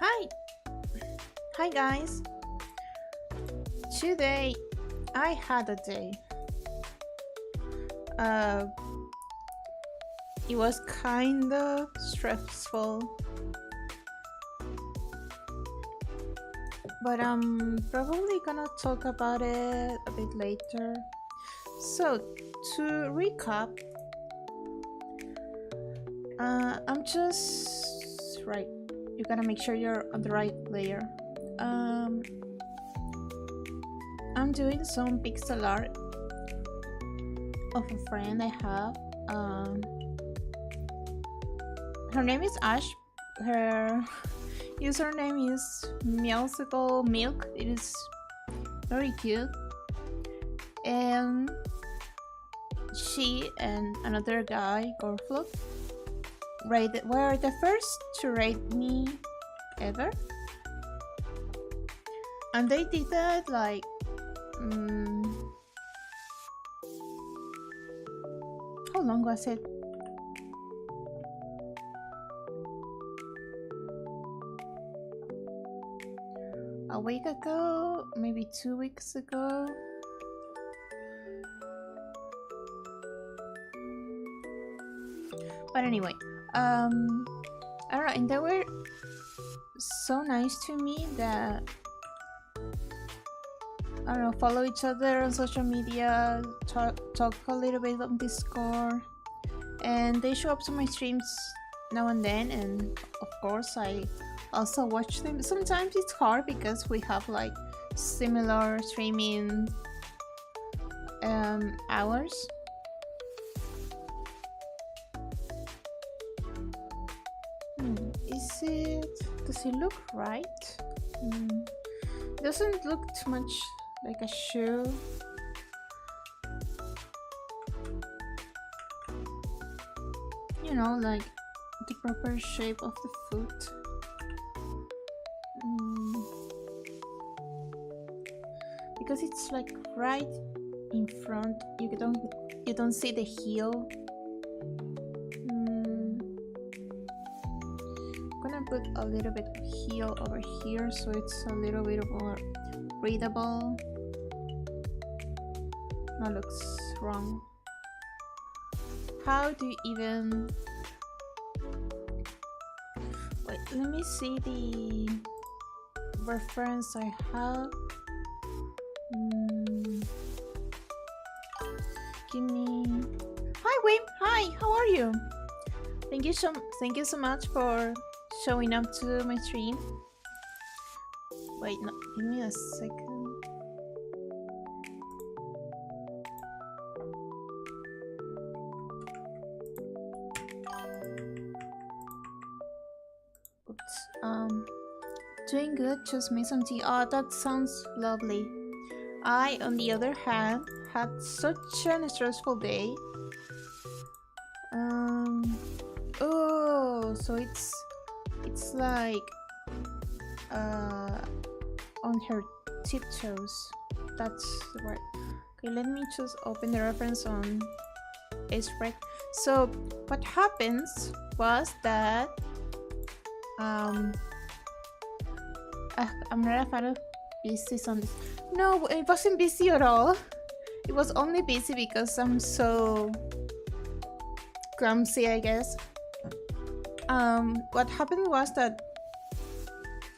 Hi! Hi guys! Today I had a day. It was kinda stressful, but I'm probably gonna talk about it a bit later. So, to recap, I'm just right. You gotta make sure you're on the right layer. I'm doing some pixel art of a friend I have. Her name is Ash. Her username is Meowsclemilk. It is very cute. And she and another guy, Gorflook, were the first to rate me ever. And they did that like how long was it? A week ago, maybe 2 weeks ago. But anyway, I don't know, and they were so nice to me that I don't know, follow each other on social media, talk a little bit on Discord, and they show up to my streams now and then, and of course I also watch them. Sometimes it's hard because we have like similar streaming hours. Does it look right? Doesn't look too much like a shoe. You know, like the proper shape of the foot. Because it's like right in front, you don't see the heel. I'm gonna put a little bit of heel over here so it's a little bit more readable. That looks wrong. How do you even... Wait, let me see the reference I have. Give me... Hi Wim! Hi! How are you? Thank you so much for showing up to my stream. Wait, no, give me a second. Oops. Doing good, just made some tea. Oh, that sounds lovely. I, on the other hand, had such a stressful day. Oh, so it's like on her tiptoes. That's right. Okay, let me just open the reference on SIREN. So what happens was that I'm not a fan of busy Sundays. No, it wasn't busy at all. It was only busy because I'm so clumsy, I guess. What happened was that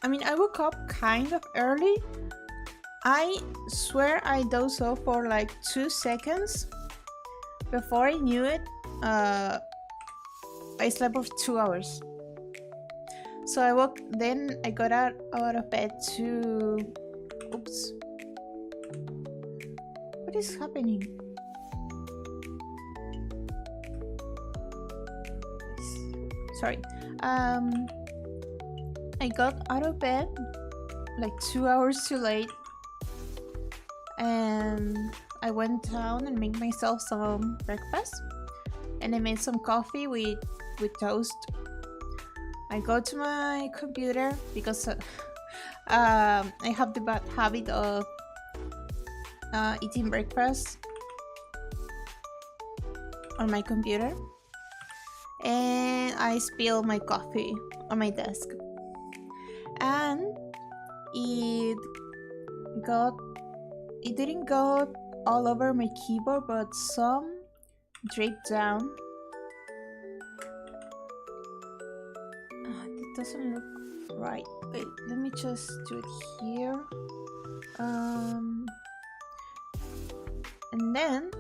I woke up kind of early. I swear I dozed off for like 2 seconds. Before I knew it, I slept for 2 hours. So then I got out of bed to... Oops. What is happening? Sorry. I got out of bed like 2 hours too late, and I went down and made myself some breakfast, and I made some coffee with toast. I go to my computer because I have the bad habit of eating breakfast on my computer, and I spilled my coffee on my desk. and it didn't go all over my keyboard, but some dripped down. It doesn't look right. Wait, let me just do it here. And then,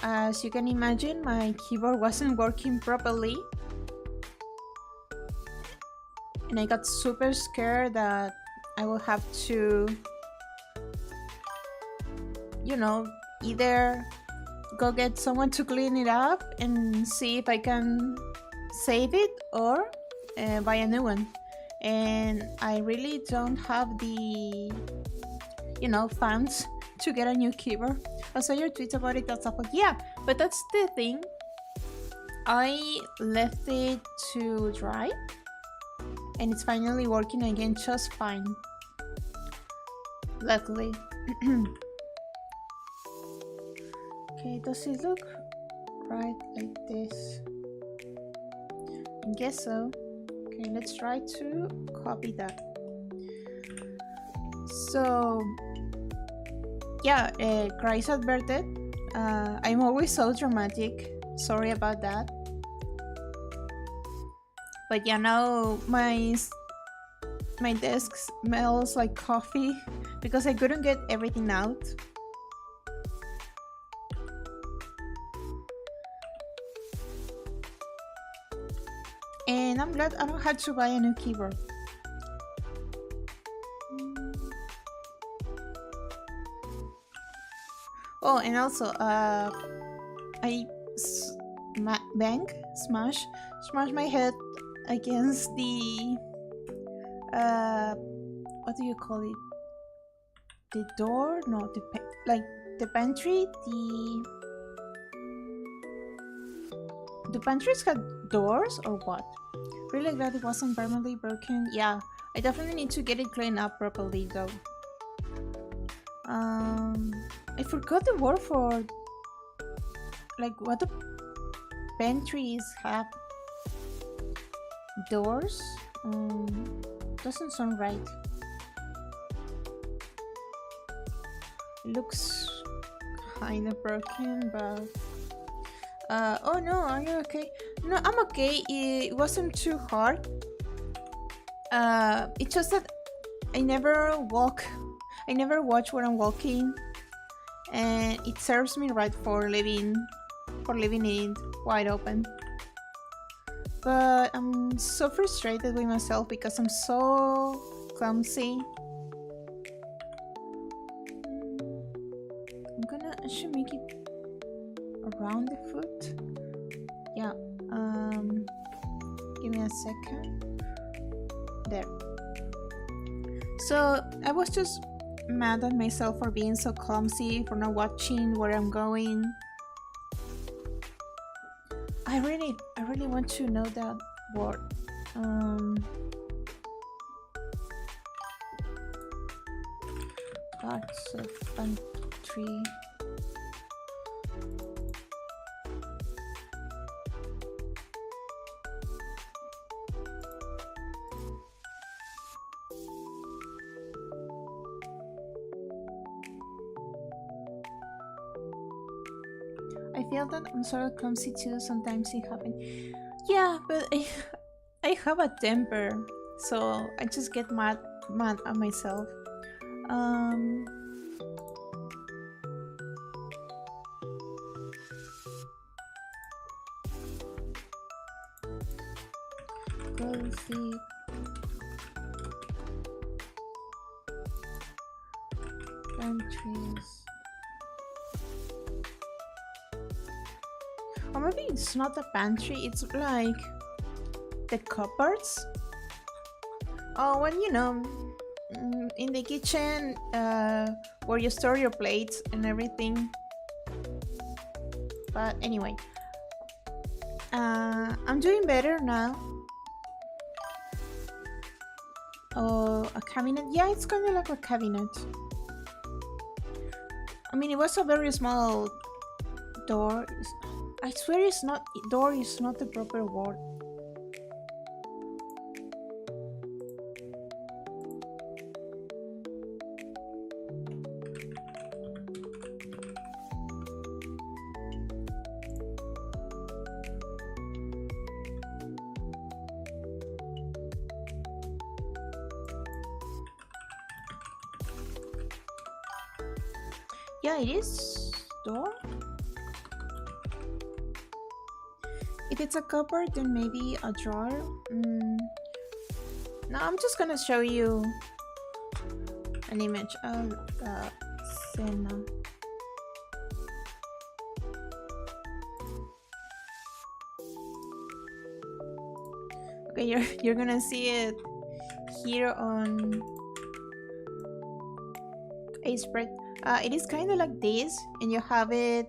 as you can imagine, my keyboard wasn't working properly. And I got super scared that I will have to, you know, either go get someone to clean it up and see if I can save it, or buy a new one. And I really don't have the, you know, funds to get a new keyboard. I saw your tweet about it, that's like, yeah, but that's the thing. I left it to dry and it's finally working again just fine, luckily. Okay, does it look right like this? I guess so. Okay, let's try to copy that. So yeah, Christ adverted. I'm always so dramatic. Sorry about that. But yeah, now my desk smells like coffee because I couldn't get everything out. And I'm glad I don't have to buy a new keyboard. Oh, and also, I smash my head against the, what do you call it? The door? No, like the pantry. The pantries had doors or what? Really glad it wasn't permanently broken. Yeah, I definitely need to get it cleaned up properly though. I forgot the word for like what the pantries have. Doors? Doesn't sound right. It looks kind of broken, but oh no, are you okay? No, I'm okay. It wasn't too hard. It's just that I never watch where I'm walking, and it serves me right for leaving it wide open. But I'm so frustrated with myself because I'm so clumsy. I should make it around the foot. Yeah. Give me a second. There. So I was just mad at myself for being so clumsy, for not watching where I'm going. I really want to know that word. Parts of pantry. I feel that I'm sort of clumsy too. Sometimes it happens. Yeah, but I have a temper, so I just get mad at myself. Go see. Pantries. Or maybe it's not a pantry, it's like the cupboards. Oh, when you know, in the kitchen, where you store your plates and everything. But anyway, I'm doing better now. Oh, a cabinet? Yeah, it's kind of like a cabinet. I mean, it was a very small door. I swear it's not, door is not the proper word. Yeah, it is door. If it's a cupboard, then maybe a drawer. No, I'm just gonna show you an image of the Senna. Okay, you're gonna see it here on a spread. It is kind of like this, and you have it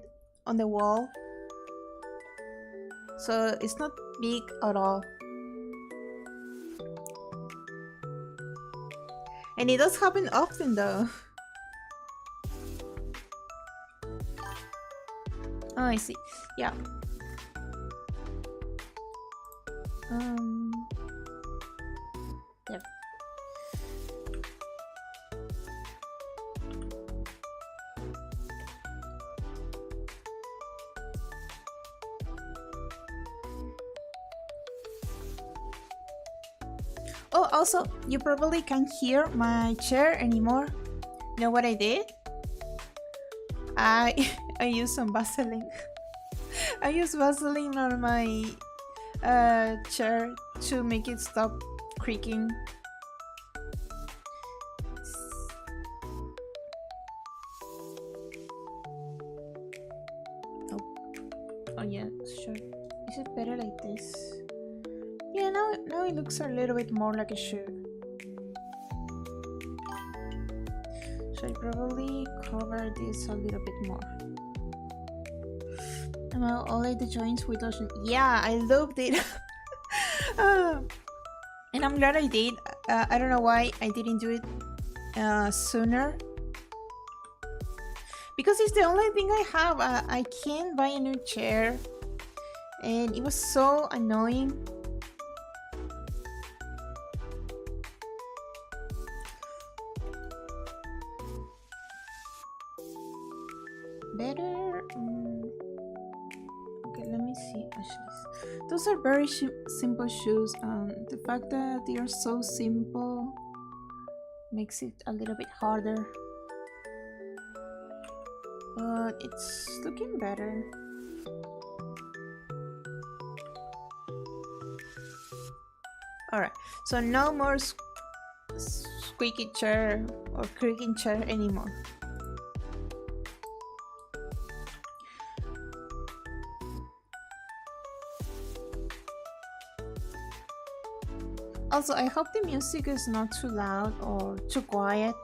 on the wall, so it's not big at all. And it does happen often though. Oh, I see. Yeah. Yep. Oh, also, you probably can't hear my chair anymore. You know what I did? I used some Vaseline. I used Vaseline on my chair to make it stop creaking. Oh yeah, sure. Is it better like this? Yeah, now it looks a little bit more like it should. So I probably cover this a little bit more. All like the joints with LarSheen. Yeah, I loved it. And I'm glad I did. I don't know why I didn't do it sooner. Because it's the only thing I have. I can't buy a new chair. And it was so annoying. Better. Okay, let me see. Actually, those are very simple shoes. The fact that they are so simple makes it a little bit harder. But it's looking better. Alright, so no more squeaky chair or creaking chair anymore. Also, I hope the music is not too loud or too quiet.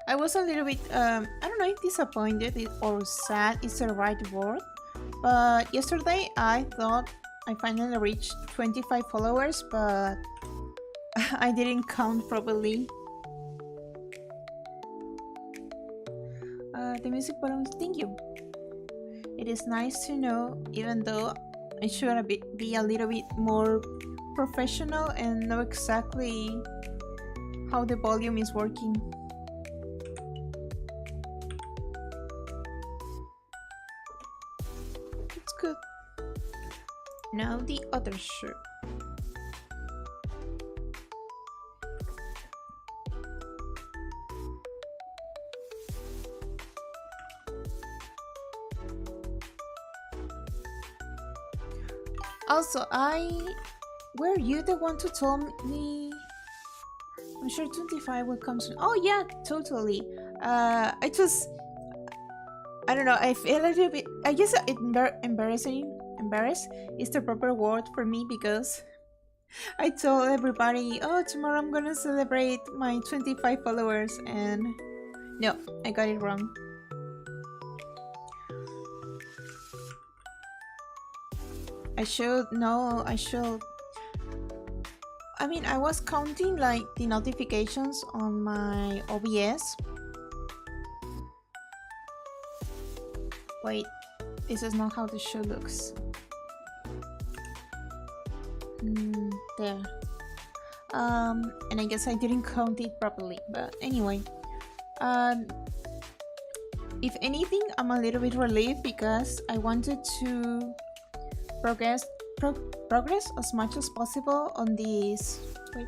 I was a little bit, I don't know if disappointed or sad is the right word, but yesterday I thought I finally reached 25 followers, but I didn't count properly. The music button, thank you. It is nice to know, even though I should be a little bit more professional and know exactly how the volume is working. It's good. Now the other shirt. Also, were you the one to tell me? I'm sure 25 will come soon. Oh yeah, totally. I don't know, I feel a little bit, I guess embarrassed is the proper word for me, because I told everybody, oh, tomorrow I'm gonna celebrate my 25 followers, and no, I got it wrong. I mean, I was counting like the notifications on my OBS. Wait, this is not how the show looks. There. And I guess I didn't count it properly, but anyway. If anything, I'm a little bit relieved because I wanted to progress as much as possible on this. Wait,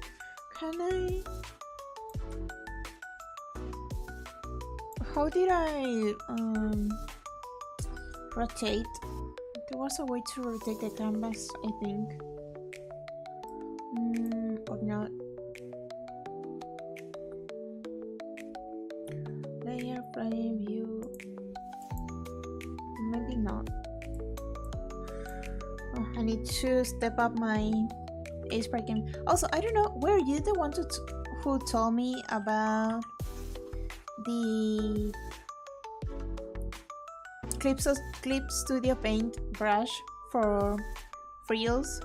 can I? How did I rotate? There was a way to rotate the canvas, I think. Or not. Layer, frame, view. Maybe not. Oh, I need to step up my Sprite game. Also, I don't know, were you the one who told me about the Clip Studio Paint brush for frills?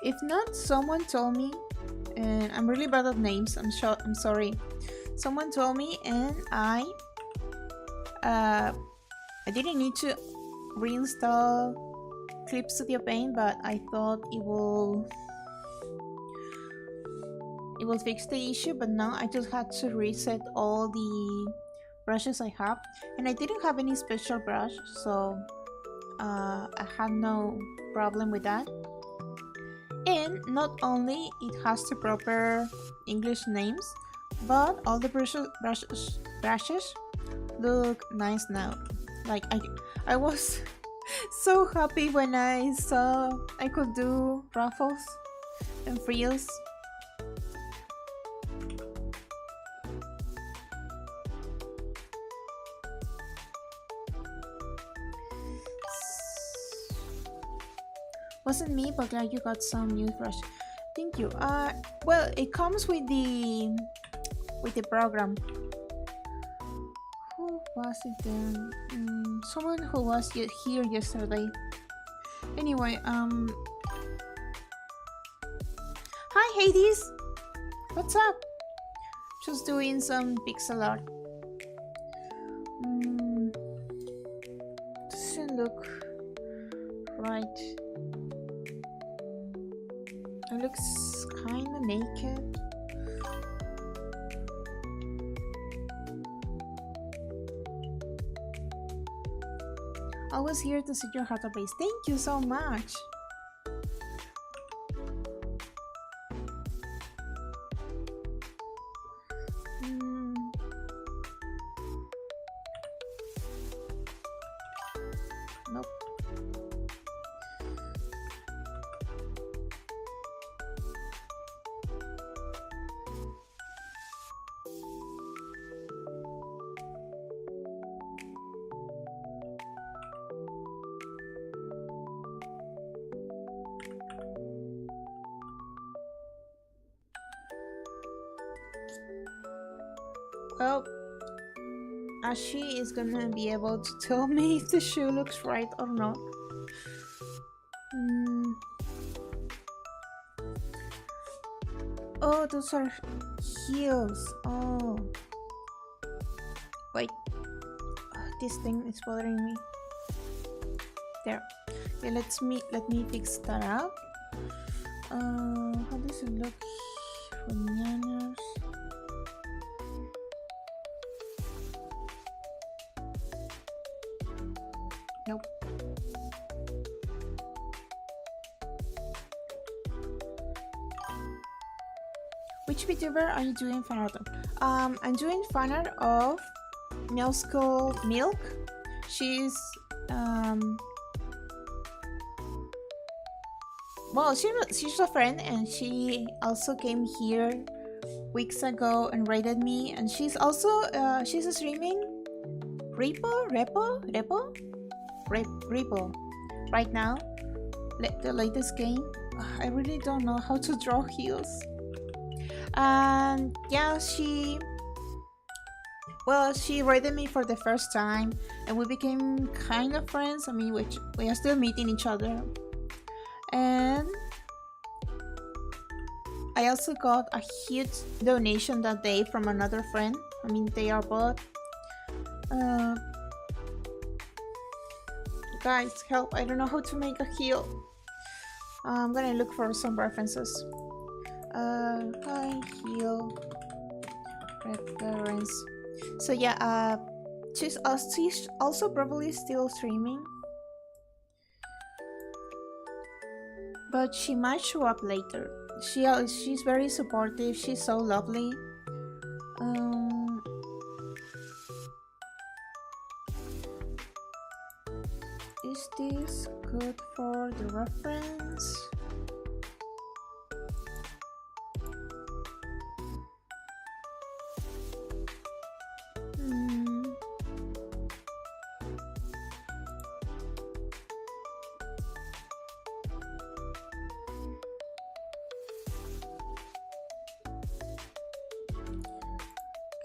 If not, someone told me, and I'm really bad at names, I'm sorry. Someone told me, and I didn't need to reinstall Clip Studio Paint, but I thought it will fix the issue. But now I just had to reset all the brushes I have, and I didn't have any special brush, so I had no problem with that. And not only it has the proper English names, but all the brushes look nice now. Like I was so happy when I saw I could do ruffles and frills. Wasn't me, but glad you got some new brush. Thank you. Well, it comes with the program. Who was it then? Someone who was here yesterday. Anyway, hi Hades. What's up? Just doing some pixel art. Doesn't look right. It looks kinda naked. I was here to see your database. Thank you so much. Nope. Well, Ashi is gonna be able to tell me if the shoe looks right or not. Oh, those are heels. Oh, wait, this thing is bothering me. There. Okay, let me fix that up. How does it look for manners? Nope. Which VTuber are you doing fan art of? I'm doing fan art of Meowsclemilk. She's well, she's a friend, and she also came here weeks ago and raided me, and she's also she's streaming Repo right now, the latest game. I really don't know how to draw heels, and yeah, she raided me for the first time, and we became kind of friends. I mean, which we are still meeting each other, and I also got a huge donation that day from another friend. I mean, they are both guys, help, I don't know how to make a heel. I'm gonna look for some references. Hi, heel. Reference. So yeah, she's also probably still streaming, but she might show up later. She's very supportive. She's so lovely. Is this good for the reference?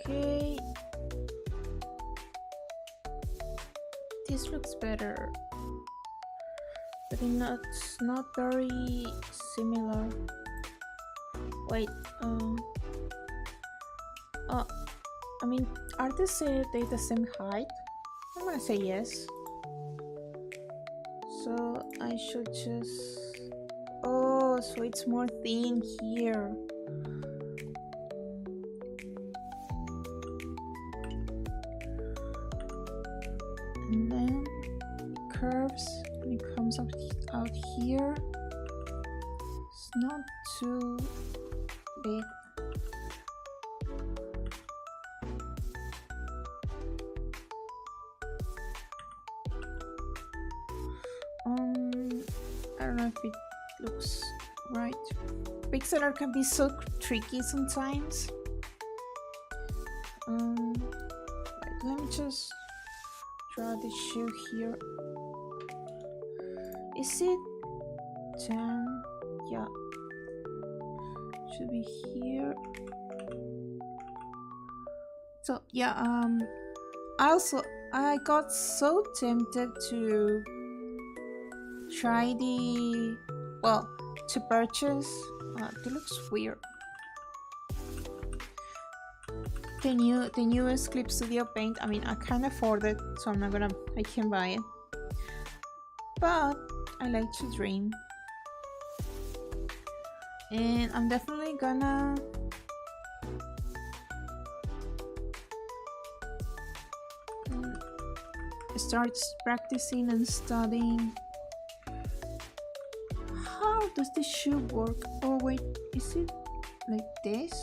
Okay. This looks better. But it's not very similar. Wait, I mean, are they the same height? I'm gonna say yes. So I should just... Oh, so it's more thin here. And then it curves and it comes out here. It's not too big. I don't know if it looks right. Pixel art can be so tricky sometimes. Let me just draw the shoe here. Is it 10? Yeah, should be here. So yeah, I got so tempted to try to purchase. It looks weird. The newest Clip Studio Paint. I mean, I can't afford it, so I can buy it. But I like to dream, and I'm definitely gonna start practicing and studying. How does the shoe work? Oh wait, is it like this?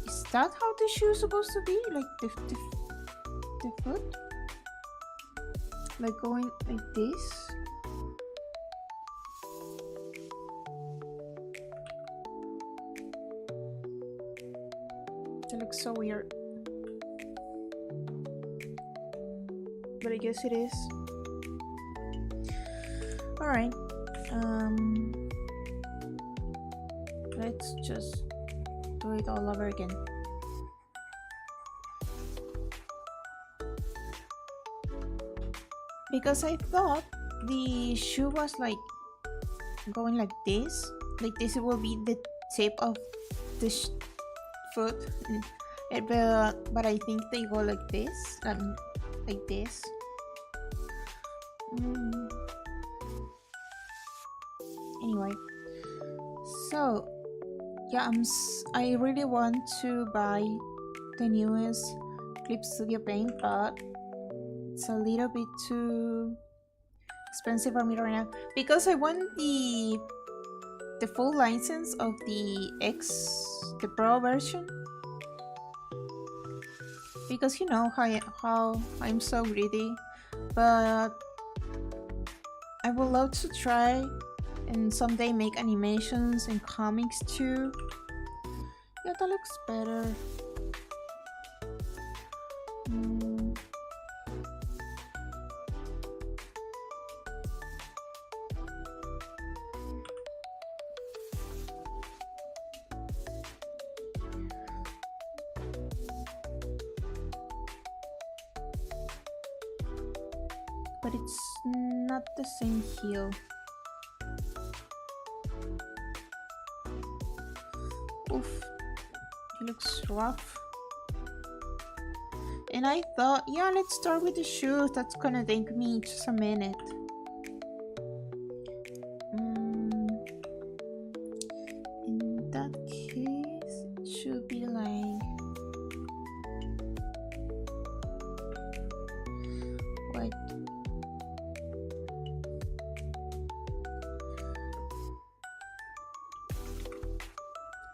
Is that how the shoe is supposed to be? Like the foot? Like going like this? That looks so weird. But I guess it is. Alright. Let's just do it all over again. Because I thought the shoe was like going like this. Like this will be the tip of the foot. But I think they go like this. Like this. Anyway, so yeah, I really want to buy the newest Clip Studio Paint, but it's a little bit too expensive for me right now because I want the full license of the Pro version. Because you know how I'm so greedy, but I would love to try and someday make animations and comics too. Yeah, that looks better. But it's not the same heel. Oof, it looks rough. And I thought, yeah, let's start with the shoes. That's gonna take me just a minute.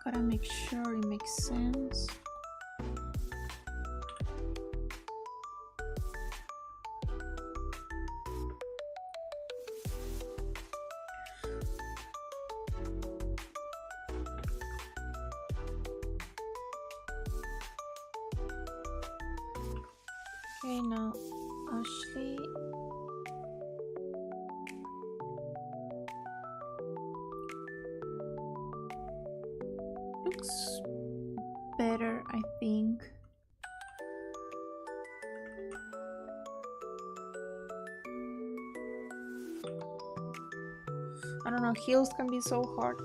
Gotta make sure it makes sense. Okay, now Ashley. Looks better, I think. I don't know, heels can be so hard.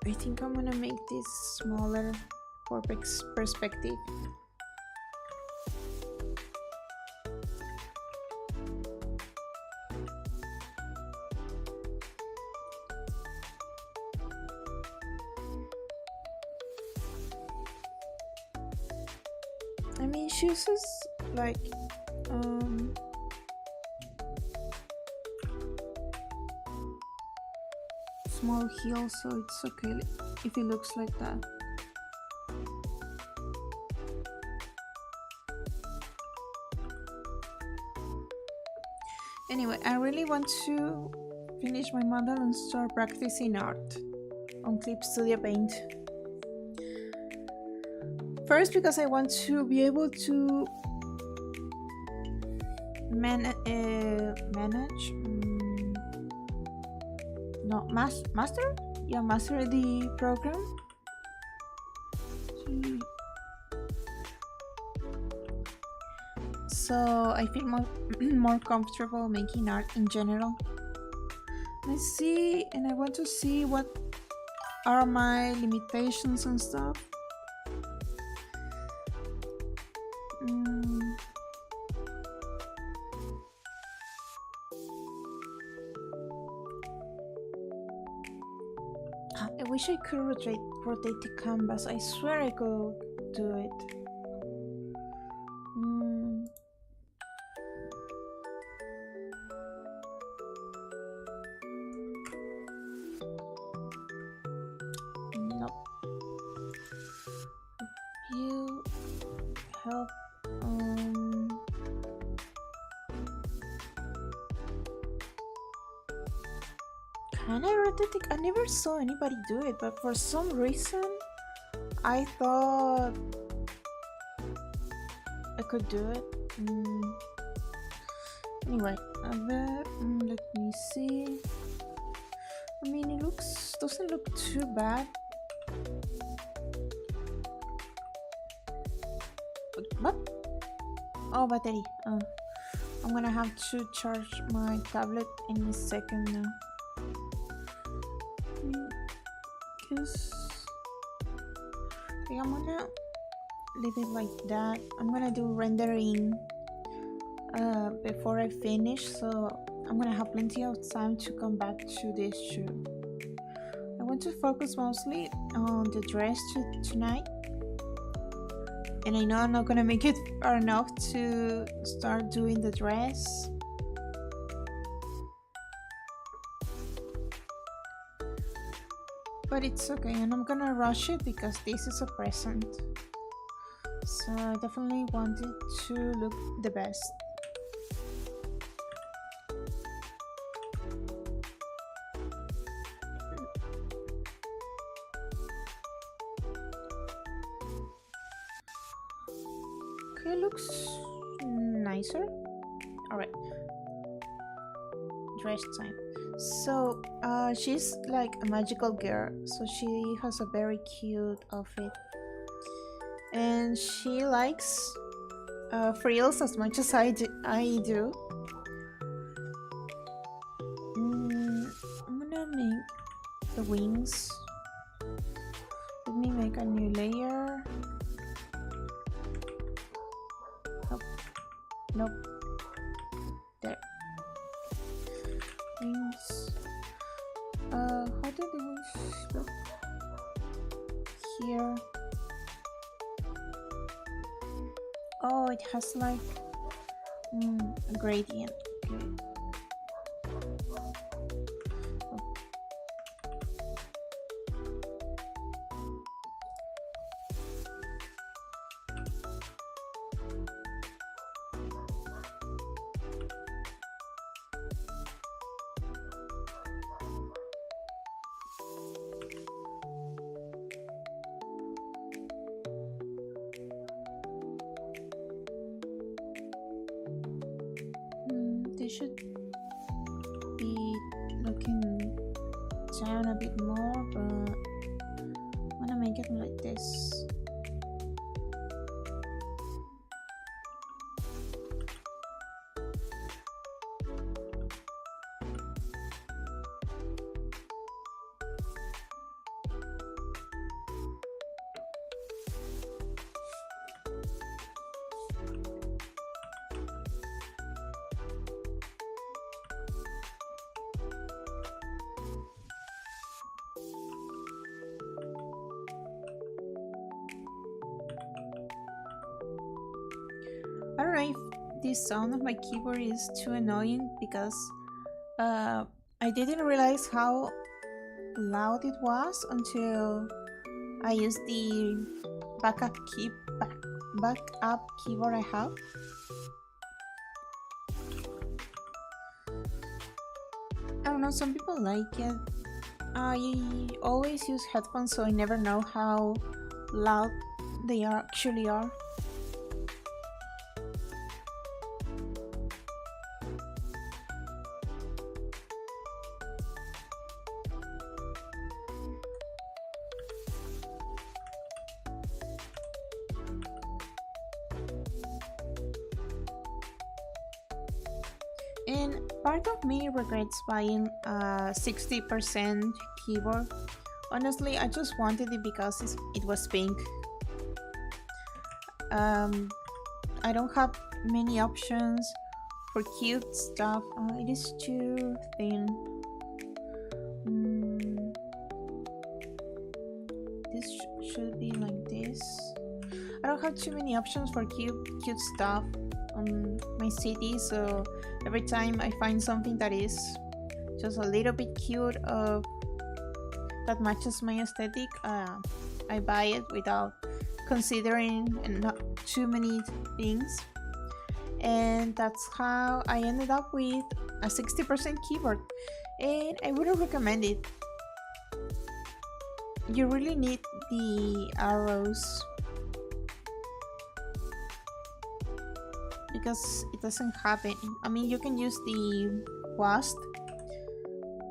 I think I'm gonna make this smaller for perspective. I mean, she uses like small heels, so it's okay if it looks like that. Anyway, I really want to finish my model and start practicing art on Clip Studio Paint. First, because I want to be able to master the program. So I feel more comfortable making art in general. I want to see what are my limitations and stuff. I wish I could rotate the canvas. I swear I could do it. Nope. You help. Can I rotate it? I never saw anybody do it, but for some reason I thought I could do it. Anyway, let me see. I mean, it doesn't look too bad. What? Oh, battery. I'm gonna have to charge my tablet in a second now. Okay, I'm gonna leave it like that. I'm gonna do rendering before I finish, so I'm gonna have plenty of time to come back to this shoot. I want to focus mostly on the dress tonight, and I know I'm not gonna make it far enough to start doing the dress. But it's okay, and I'm gonna rush it because this is a present. So I definitely want it to look the best. Okay, looks nicer. Alright. Dress time. So she's like a magical girl, so she has a very cute outfit, and she likes frills as much as I do. I'm gonna make the wings. Let me make a new layer. Nope. There. Wings. How do the wings look? Here. Oh, it has like a gradient. Okay. They should be looking down a bit more, but I'm gonna make it like this. I don't know if this sound of my keyboard is too annoying because I didn't realize how loud it was until I used the backup keyboard I have. I don't know, some people like it. I always use headphones, so I never know how loud they actually are. And part of me regrets buying a 60% keyboard. Honestly, I just wanted it because it was pink. I don't have many options for cute stuff. It is too thin. This should be like this. I don't have too many options for cute stuff on my CD, so every time I find something that is just a little bit cute that matches my aesthetic, I buy it without considering not too many things. And that's how I ended up with a 60% keyboard, and I wouldn't recommend it. You really need the arrows because it doesn't have any. I mean, you can use the WASD,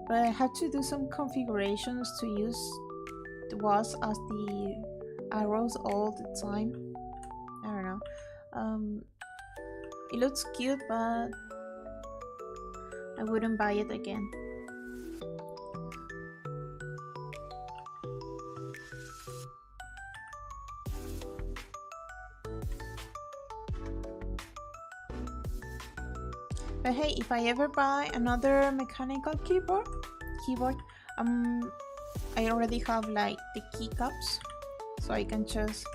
but I had to do some configurations to use the WASD as the arrows all the time. I don't know. It looks cute, but I wouldn't buy it again. But hey, if I ever buy another mechanical keyboard, I already have like the keycaps, so I can just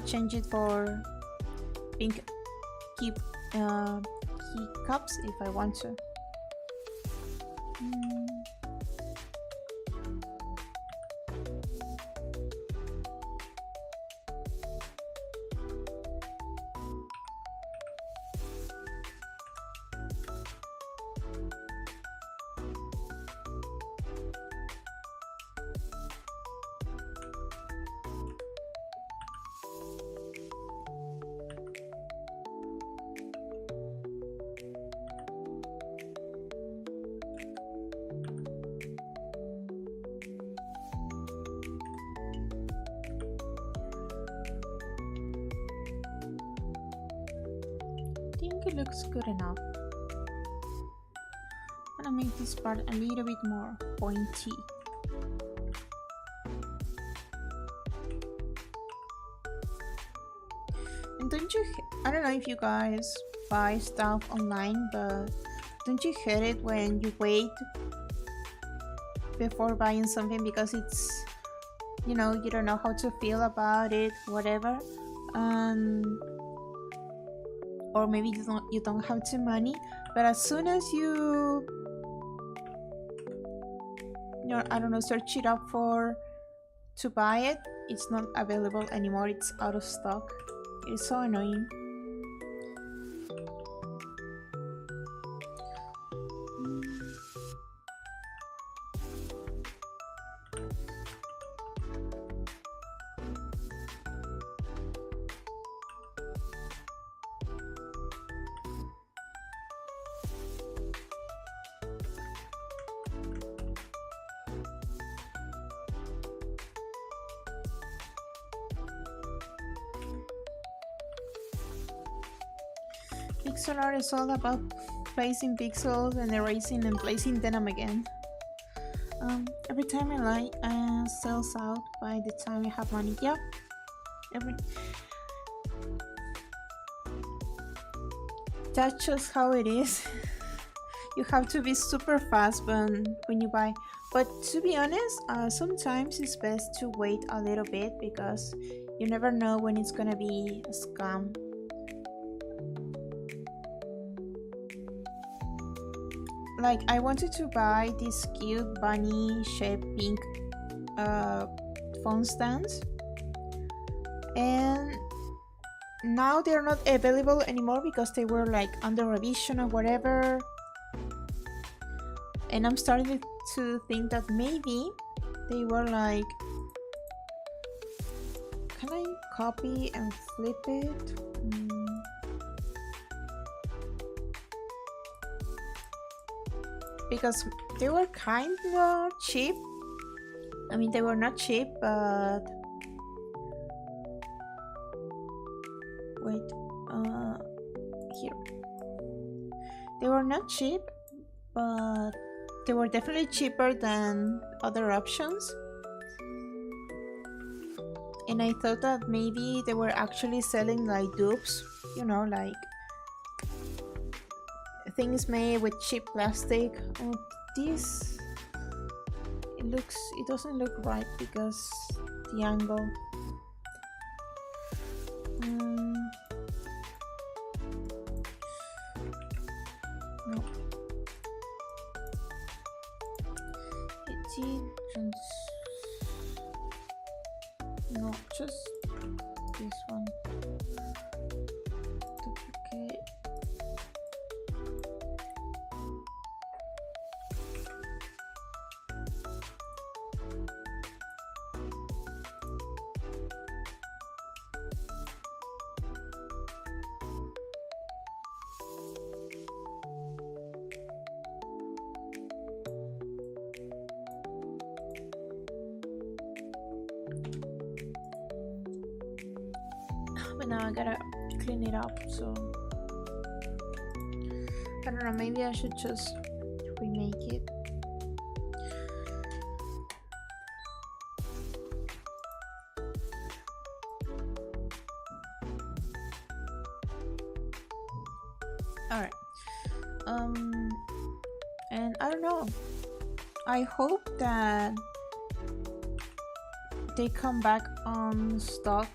change it for pink keycaps if I want to. It looks good enough. I'm gonna make this part a little bit more pointy. And I don't know if you guys buy stuff online, but don't you hate it when you wait before buying something because it's, you don't know how to feel about it, whatever, or maybe you don't have too money, But as soon as you know, I don't know, search it up to buy it, it's not available anymore. It's out of stock. It's so annoying. Pixel art is all about placing pixels and erasing and placing them again. Every time I like, sells out by the time I have money. Yep. That's just how it is. You have to be super fast when you buy. But to be honest, sometimes it's best to wait a little bit because you never know when it's gonna be a scam. Like, I wanted to buy this cute bunny shaped pink phone stands, and now they're not available anymore because they were like under revision or whatever. And I'm starting to think that maybe they were like, can I copy and flip it? Because they were kind of cheap. I mean, they were not cheap, but wait, here. They were not cheap, but they were definitely cheaper than other options. And I thought that maybe they were actually selling like dupes, you know, like things made with cheap plastic. Oh, this it doesn't look right because the angle. No, no, just this one. Duplicate. But now I gotta clean it up, so I don't know, maybe I should just remake it. Alright. And I don't know, I hope that they come back on stock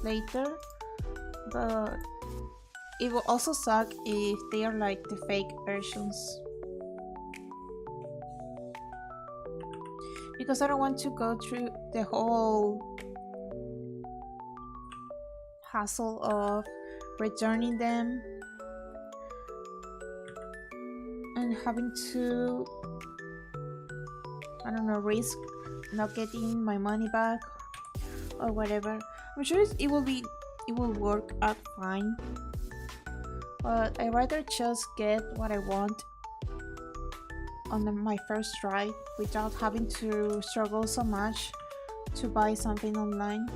later, but it will also suck if they are like the fake versions, because I don't want to go through the whole hassle of returning them and having to, I don't know, risk not getting my money back or whatever. I'm sure it will work out fine, but I rather just get what I want on my first try without having to struggle so much to buy something online.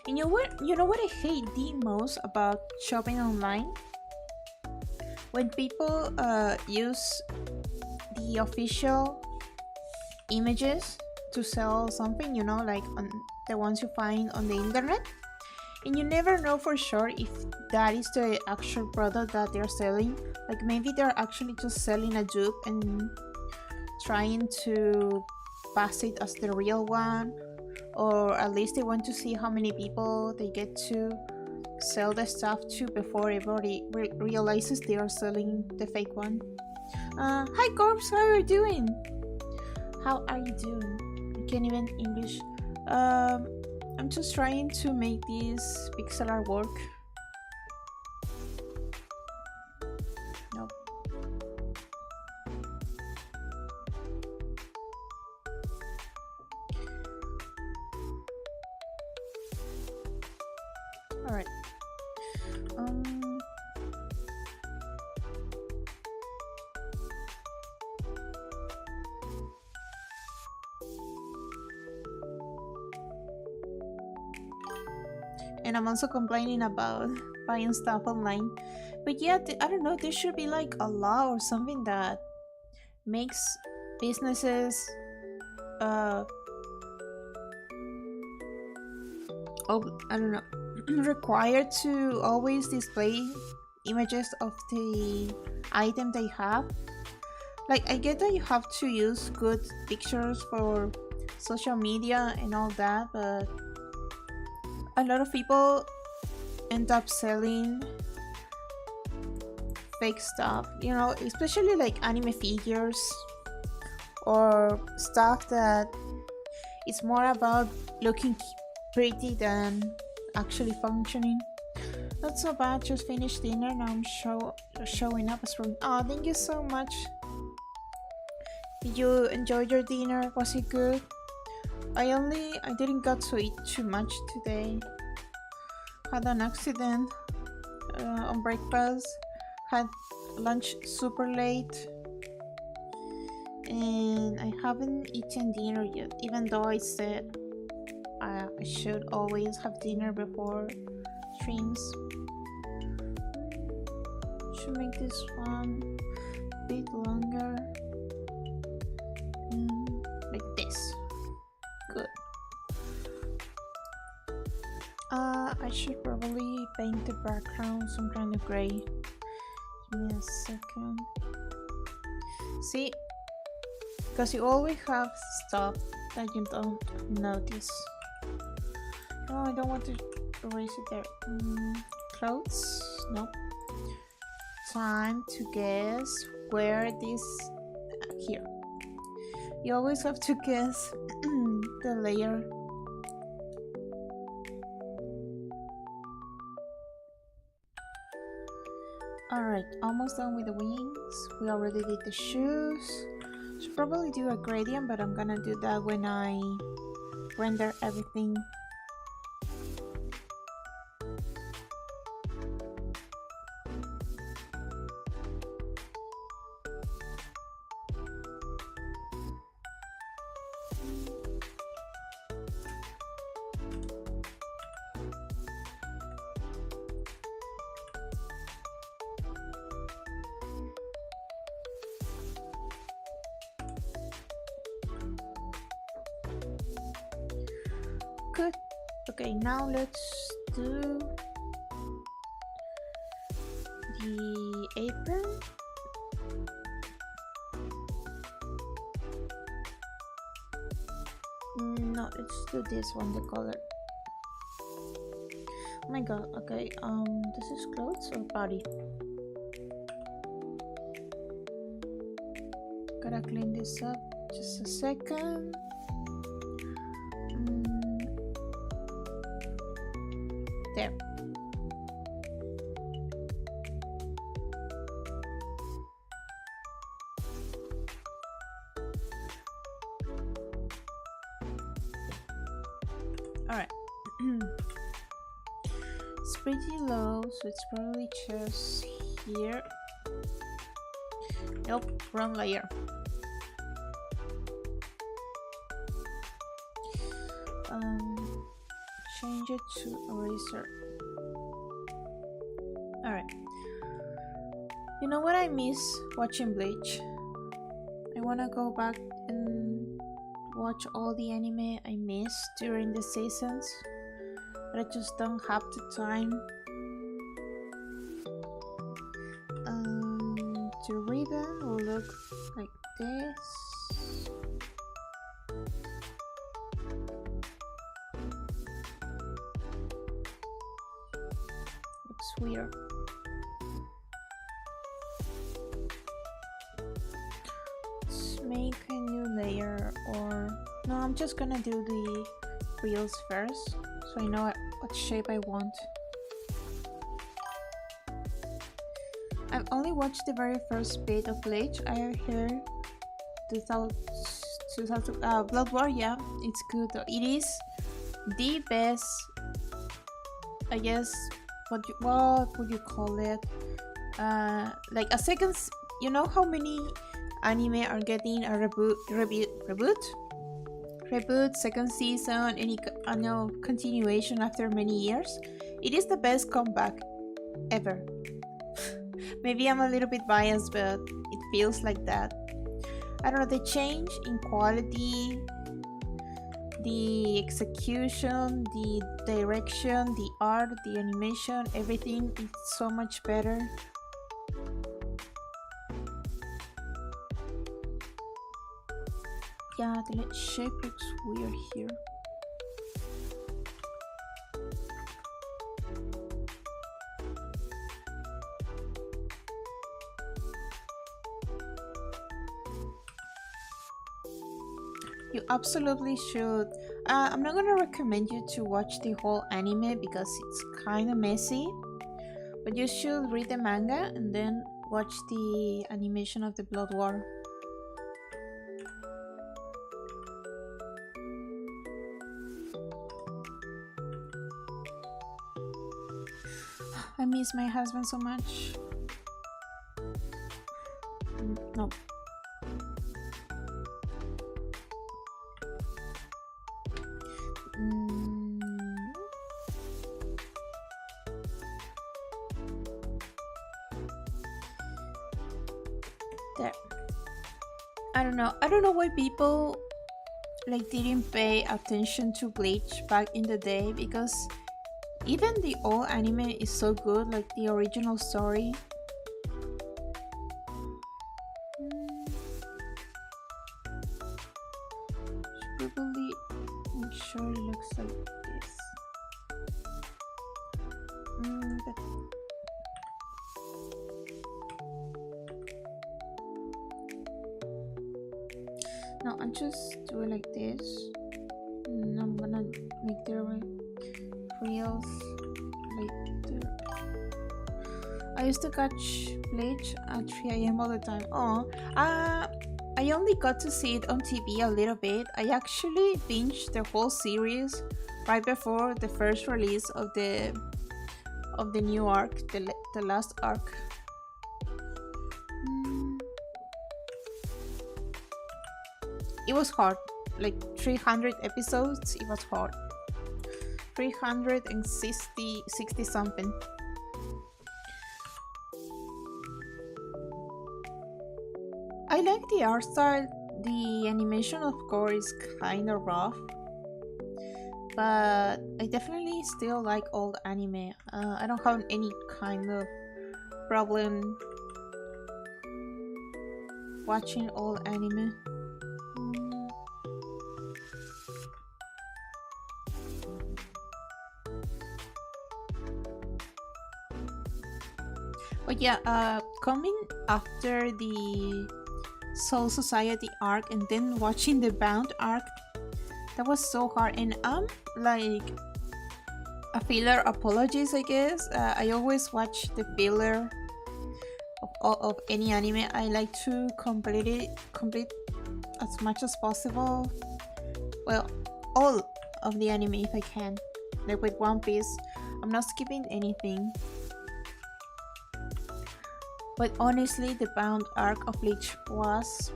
And you know what I hate the most about shopping online? When people use the official images to sell something, you know, like on the ones you find on the internet, and you never know for sure if that is the actual product that they're selling. Like maybe they're actually just selling a dupe and trying to pass it as the real one, or at least they want to see how many people they get to sell the stuff too before everybody realizes they are selling the fake one. Hi Corpse, how are you doing? How are you doing? I can't even English. I'm just trying to make this pixel art work. Nope. Alright. And I'm also complaining about buying stuff online. But yeah, I don't know, there should be like a law or something that makes businesses I don't know, required to always display images of the item they have. Like, I get that you have to use good pictures for social media and all that, but a lot of people end up selling fake stuff, you know, especially like anime figures or stuff that is more about looking pretty than actually functioning. Not so bad, just finished dinner, now I'm showing up as from. Oh, thank you so much. Did you enjoy your dinner? Was it good? I didn't get to eat too much today. Had an accident on breakfast. Had lunch super late. And I haven't eaten dinner yet, even though I said I should always have dinner before streams. Should make this one a bit longer. Like this. Good. I should probably paint the background some kind of gray. Give me a second. See? Because you always have stuff that you don't notice. No, I don't want to erase it there. Clothes? Nope. Time to guess where this... here. You always have to guess the layer. Alright, almost done with the wings. We already did the shoes. Should probably do a gradient, but I'm gonna do that when I render everything. Good. Okay, now let's do the apron. No, let's do this one, the color. Oh my god, okay, this is clothes or body? Gotta clean this up, just a second. There. Alright. It's pretty low, so it's probably just here. Nope, wrong layer. Change it to eraser. Alright. You know what I miss watching Bleach? I wanna go back and watch all the anime I missed during the seasons, but I just don't have the time. The ribbon will look like this. weird. Let's make a new layer, or no, I'm just gonna do the reels first so I know what shape I want. I've only watched the very first bit of Bleach. I heard 2000 Blood War, yeah, it's good. It is the best, I guess. What would you call it? Like a second. You know how many anime are getting a reboot, second season, any continuation after many years? It is the best comeback ever. Maybe I'm a little bit biased, but it feels like that. I don't know, the change in quality, the execution, the direction, the art, the animation, everything is so much better. Yeah, the shape looks weird here. You absolutely should. I'm not gonna recommend you to watch the whole anime because it's kind of messy, but you should read the manga and then watch the animation of the Blood War. I miss my husband so much. No. There. I don't know why people like didn't pay attention to Bleach back in the day, because even the old anime is so good, like the original story. Should probably make sure it looks like this. No, I'll just do it like this. And I'm gonna make the reels later. I used to catch Bleach at 3 AM all the time. I only got to see it on TV a little bit. I actually binged the whole series right before the first release of the new arc, the last arc. It was hard, like 300 episodes. It was hard. 360 something. I like the art style. The animation, of course, is kind of rough, but I definitely still like old anime. I don't have any kind of problem watching old anime. But yeah, coming after the Soul Society arc and then watching the Bound arc, that was so hard. And like a filler apologies, I guess. I always watch the filler of any anime. I like to complete as much as possible. Well, all of the anime if I can. Like with One Piece, I'm not skipping anything. But honestly, the Bound arc of Bleach was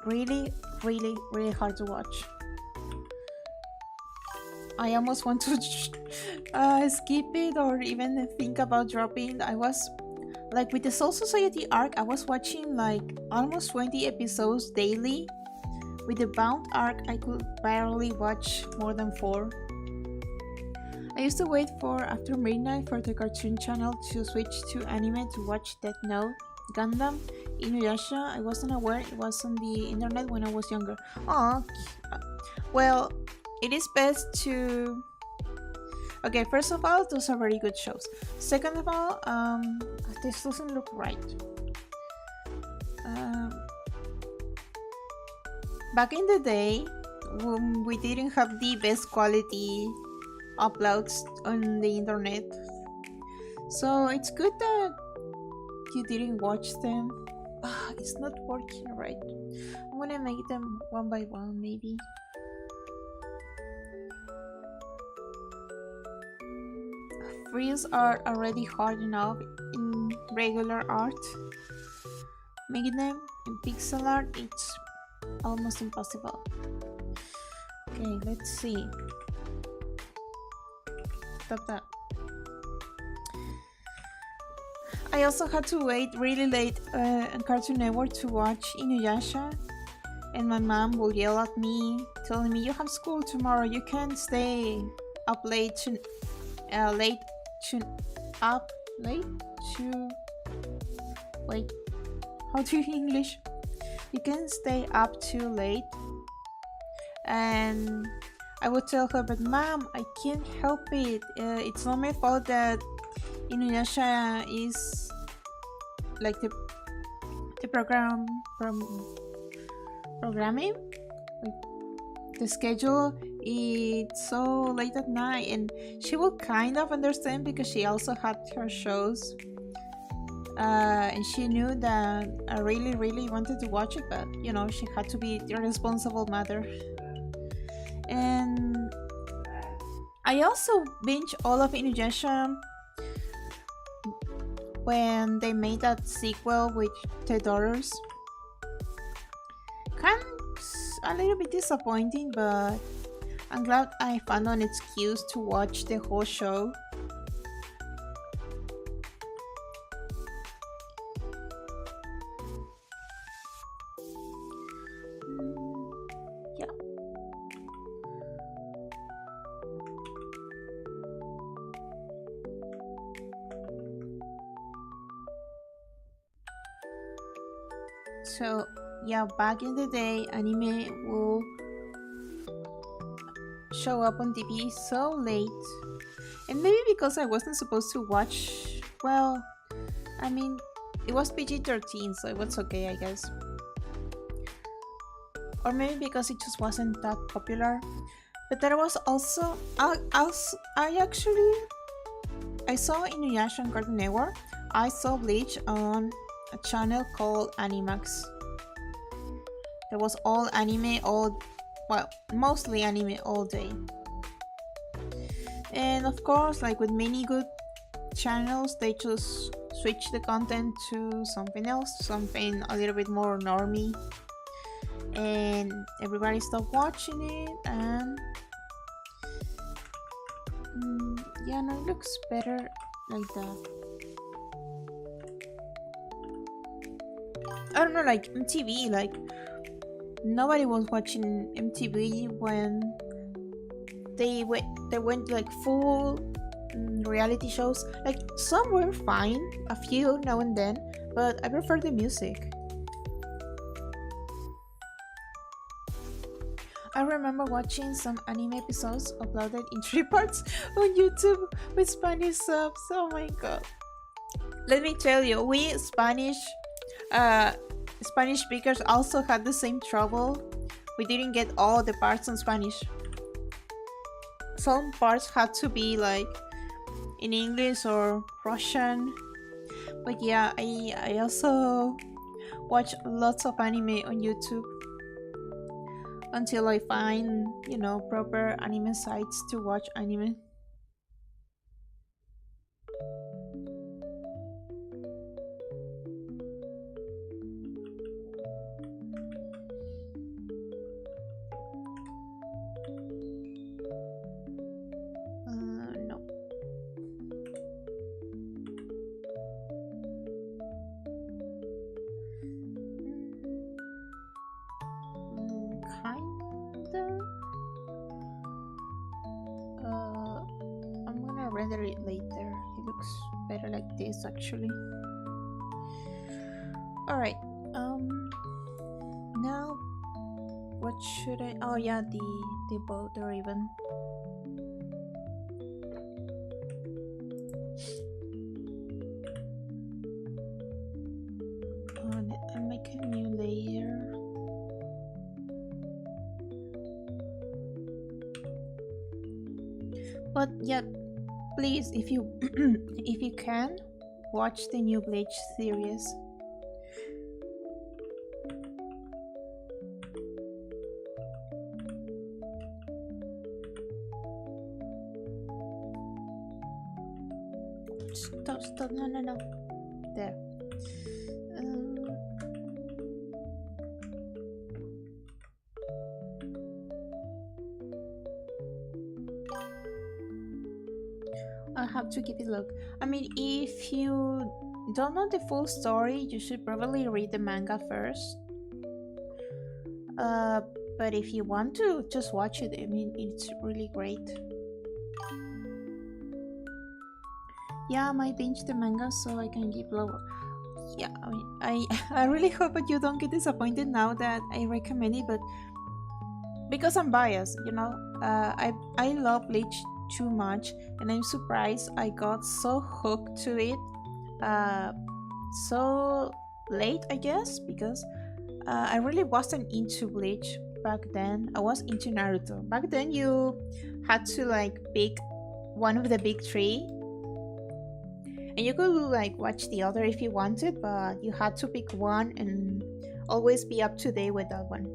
really hard to watch. I almost want to skip it or even think about dropping. I was like with the Soul Society arc, I was watching like almost 20 episodes daily. With the Bound arc, I could barely watch more than 4. I used to wait for after midnight for the Cartoon Channel to switch to anime to watch Death Note, Gundam, Inuyasha. I wasn't aware it was on the internet when I was younger. Well, it is best to... Okay, first of all, those are very good shows. Second of all, this doesn't look right. Back in the day, when we didn't have the best quality uploads on the internet, so it's good that you didn't watch them. It's not working right. I'm gonna make them one by one, maybe. Freeze are already hard enough in regular art. Making them in pixel art, it's almost impossible. Okay, let's see. Stop that. I also had to wait really late on Cartoon Network to watch Inuyasha, and my mom will yell at me, telling me, "You have school tomorrow. You can't stay up late to wait. How do you English? You can stay up too late." And I would tell her, "But mom, I can't help it. It's not my fault that Inuyasha is like the programming, like the schedule. It's so late at night." And she will kind of understand because she also had her shows. And she knew that I really wanted to watch it, but you know, she had to be the responsible mother. And I also binged all of Inuyasha when they made that sequel with the daughters. Kind of a little bit disappointing, but I'm glad I found an excuse to watch the whole show. So yeah, back in the day, anime will show up on TV so late, and maybe because I wasn't supposed to watch, well, I mean, it was PG-13, so it was okay, I guess. Or maybe because it just wasn't that popular. But there was also, I saw Inuyasha on Cartoon Network. I saw Bleach on a channel called Animax. There was all anime, mostly anime all day. And of course, like with many good channels, they just switch the content to something else, something a little bit more normie. And everybody stopped watching it, and yeah, no, it looks better like that. I don't know, like MTV, like nobody was watching MTV when they went like full reality shows. Like some were fine, a few now and then, but I prefer the music. I remember watching some anime episodes uploaded in 3 parts on YouTube with Spanish subs. Oh my god. Let me tell you, we Spanish speakers also had the same trouble. We didn't get all the parts in Spanish. Some parts had to be like in English or Russian. But yeah, I also watch lots of anime on YouTube until I find, you know, proper anime sites to watch anime. No. Kinda. I'm gonna render it later. It looks better like this actually. Alright. Now what should I, oh yeah, the bow, the ribbon. I'll make a new layer. But yeah, please, if you if you can, watch the new Bleach series. Stop, no. There. I'll have to give it a look. I mean, if you don't know the full story, you should probably read the manga first. But if you want to, just watch it. I mean, it's really great. Yeah, I might binge the manga so I can give lower. Yeah, I mean, I really hope that you don't get disappointed now that I recommend it, but because I'm biased, you know, I love Bleach too much, and I'm surprised I got so hooked to it so late, I guess, because I really wasn't into Bleach back then. I was into Naruto. Back then you had to like pick one of the big three, and you could like watch the other if you wanted, but you had to pick one and always be up to date with that one.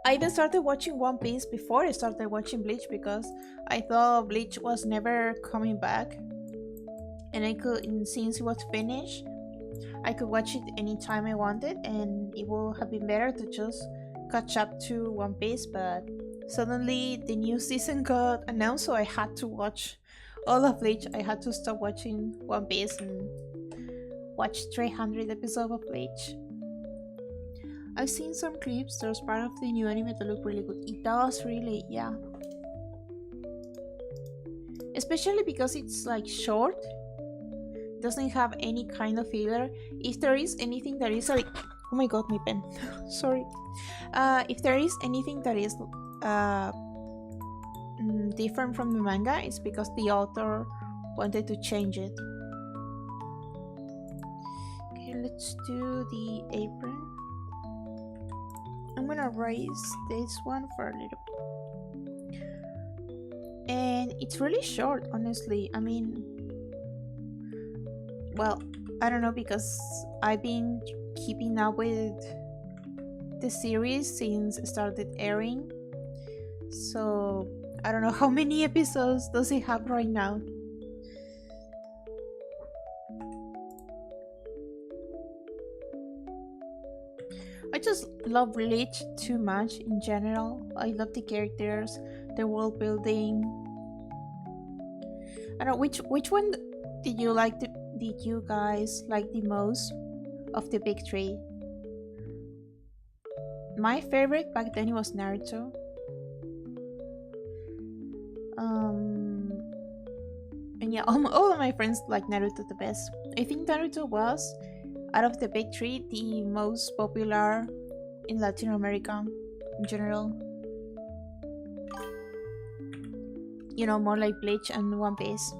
I even started watching One Piece before I started watching Bleach because I thought Bleach was never coming back, and I could, since it was finished, I could watch it anytime I wanted, and it would have been better to just catch up to One Piece. But suddenly the new season got announced, so I had to watch all of Bleach. I had to stop watching One Piece and watch 300 episodes of Bleach. I've seen some clips. There's part of the new anime that look really good. It does, really, yeah. Especially because it's like short. Doesn't have any kind of filler. If there is anything that is like, oh my god, my pen. Sorry. If there is anything that is different from the manga, it's because the author wanted to change it. Okay, let's do the apron. I'm gonna raise this one for a little bit. And it's really short, honestly. I mean, well, I don't know, because I've been keeping up with the series since it started airing. So I don't know how many episodes does it have right now. I just love Bleach too much in general. I love the characters, the world building. I don't know, which one did you like? Did you guys like the most of the big three? My favorite back then was Naruto. And yeah, all of my friends like Naruto the best. I think Naruto was, out of the big three, the most popular in Latin America in general. You know, more like Bleach and One Piece.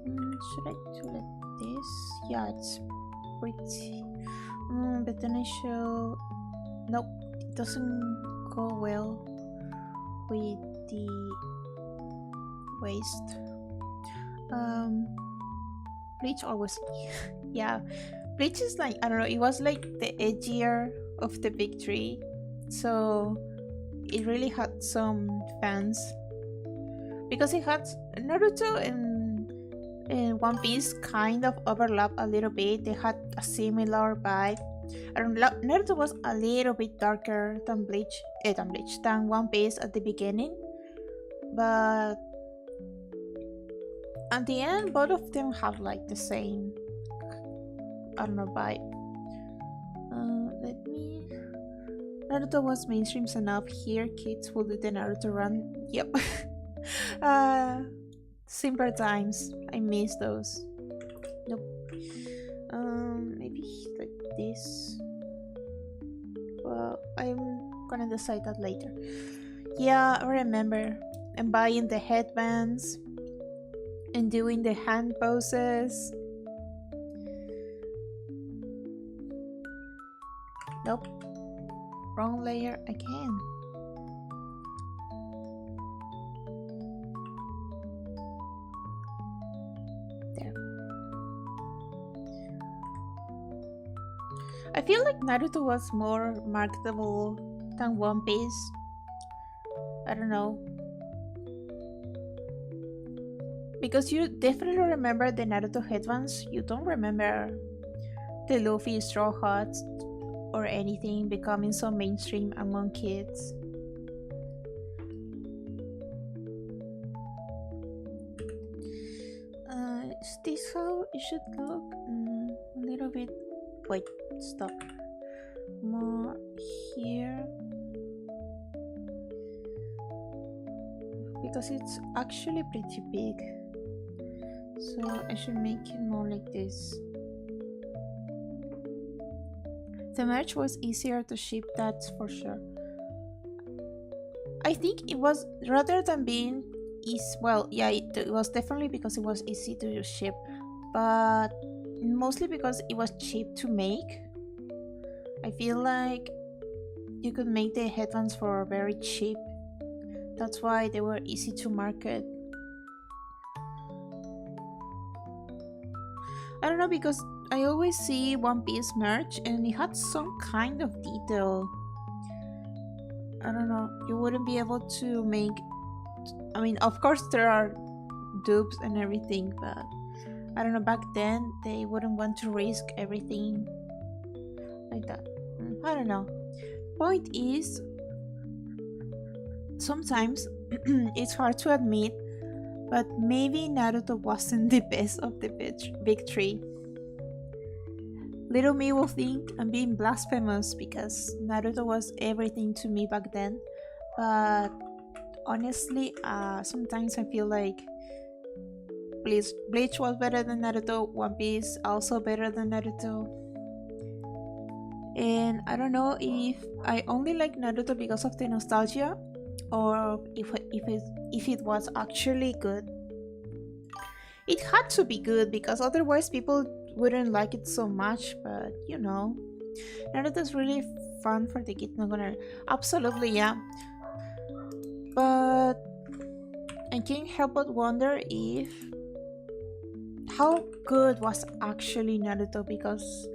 Should I do like this? Yeah, it's pretty. But then I show. Nope, it doesn't go well with the waist. Bleach always. Yeah, Bleach is like, I don't know, it was like the edgier of the big three, so it really had some fans because it had Naruto and One Piece kind of overlap a little bit. They had a similar vibe. I don't know, Naruto was a little bit darker than than One Piece at the beginning, but at the end, both of them have like the same, I don't know, vibe. Let me. Naruto was mainstream enough. Here, kids will do the Naruto run. Yep. Simpler times. I miss those. Nope. Maybe like this. Well, I'm gonna decide that later. Yeah, I remember. and buying the headbands and doing the hand poses. Nope, wrong layer again. There. I feel like Naruto was more marketable than One Piece. I don't know. Because you definitely remember the Naruto headbands, you don't remember the Luffy straw hats or anything becoming so mainstream among kids. Is this how it should look? A little bit. Wait, stop. More here. Because it's actually pretty big. So I should make it more like this. The merch was easier to ship, that's for sure. I think it was, rather than being easy, well, yeah, it was definitely because it was easy to ship, but mostly because it was cheap to make. I feel like you could make the headbands for very cheap. That's why they were easy to market. I don't know, because I always see One Piece merch and it had some kind of detail. I don't know, you wouldn't be able to make... I mean, of course there are dupes and everything, but I don't know, back then they wouldn't want to risk everything like that. I don't know. Point is, sometimes it's hard to admit, but maybe Naruto wasn't the best of the big three. Little me will think I'm being blasphemous because Naruto was everything to me back then, but honestly, sometimes I feel like Bleach was better than Naruto, One Piece also better than Naruto. And I don't know if I only like Naruto because of the nostalgia, or if it was actually good. It had to be good because otherwise people wouldn't like it so much, but you know, Naruto's really fun for the kids, not gonna... Absolutely, yeah. But I can't help but wonder if how good was actually Naruto, because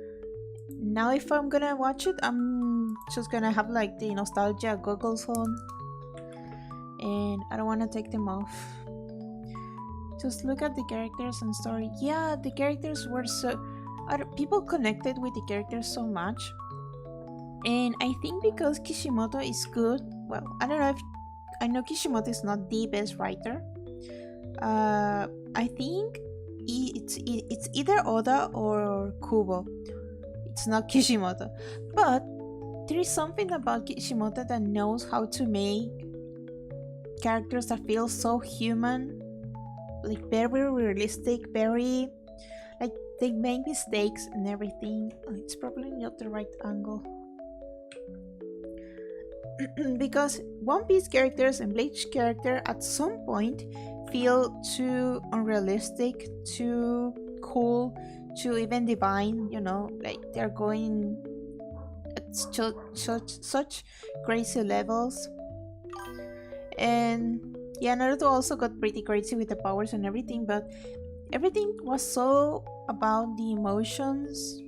now if I'm gonna watch it, I'm just gonna have like the nostalgia goggles on and I don't want to take them off. Just look at the characters and story. Yeah, the characters were so... people connected with the characters so much. And I think because Kishimoto is good... Well, I don't know if... I know Kishimoto is not the best writer. I think it's either Oda or Kubo. It's not Kishimoto. But there is something about Kishimoto that knows how to make characters that feel so human, like very realistic, very... like they make mistakes and everything. It's probably not the right angle. Because One Piece characters and Bleach character at some point feel too unrealistic, too cool, too even divine, you know, like they're going at such crazy levels. And yeah, Naruto also got pretty crazy with the powers and everything, but everything was so about the emotions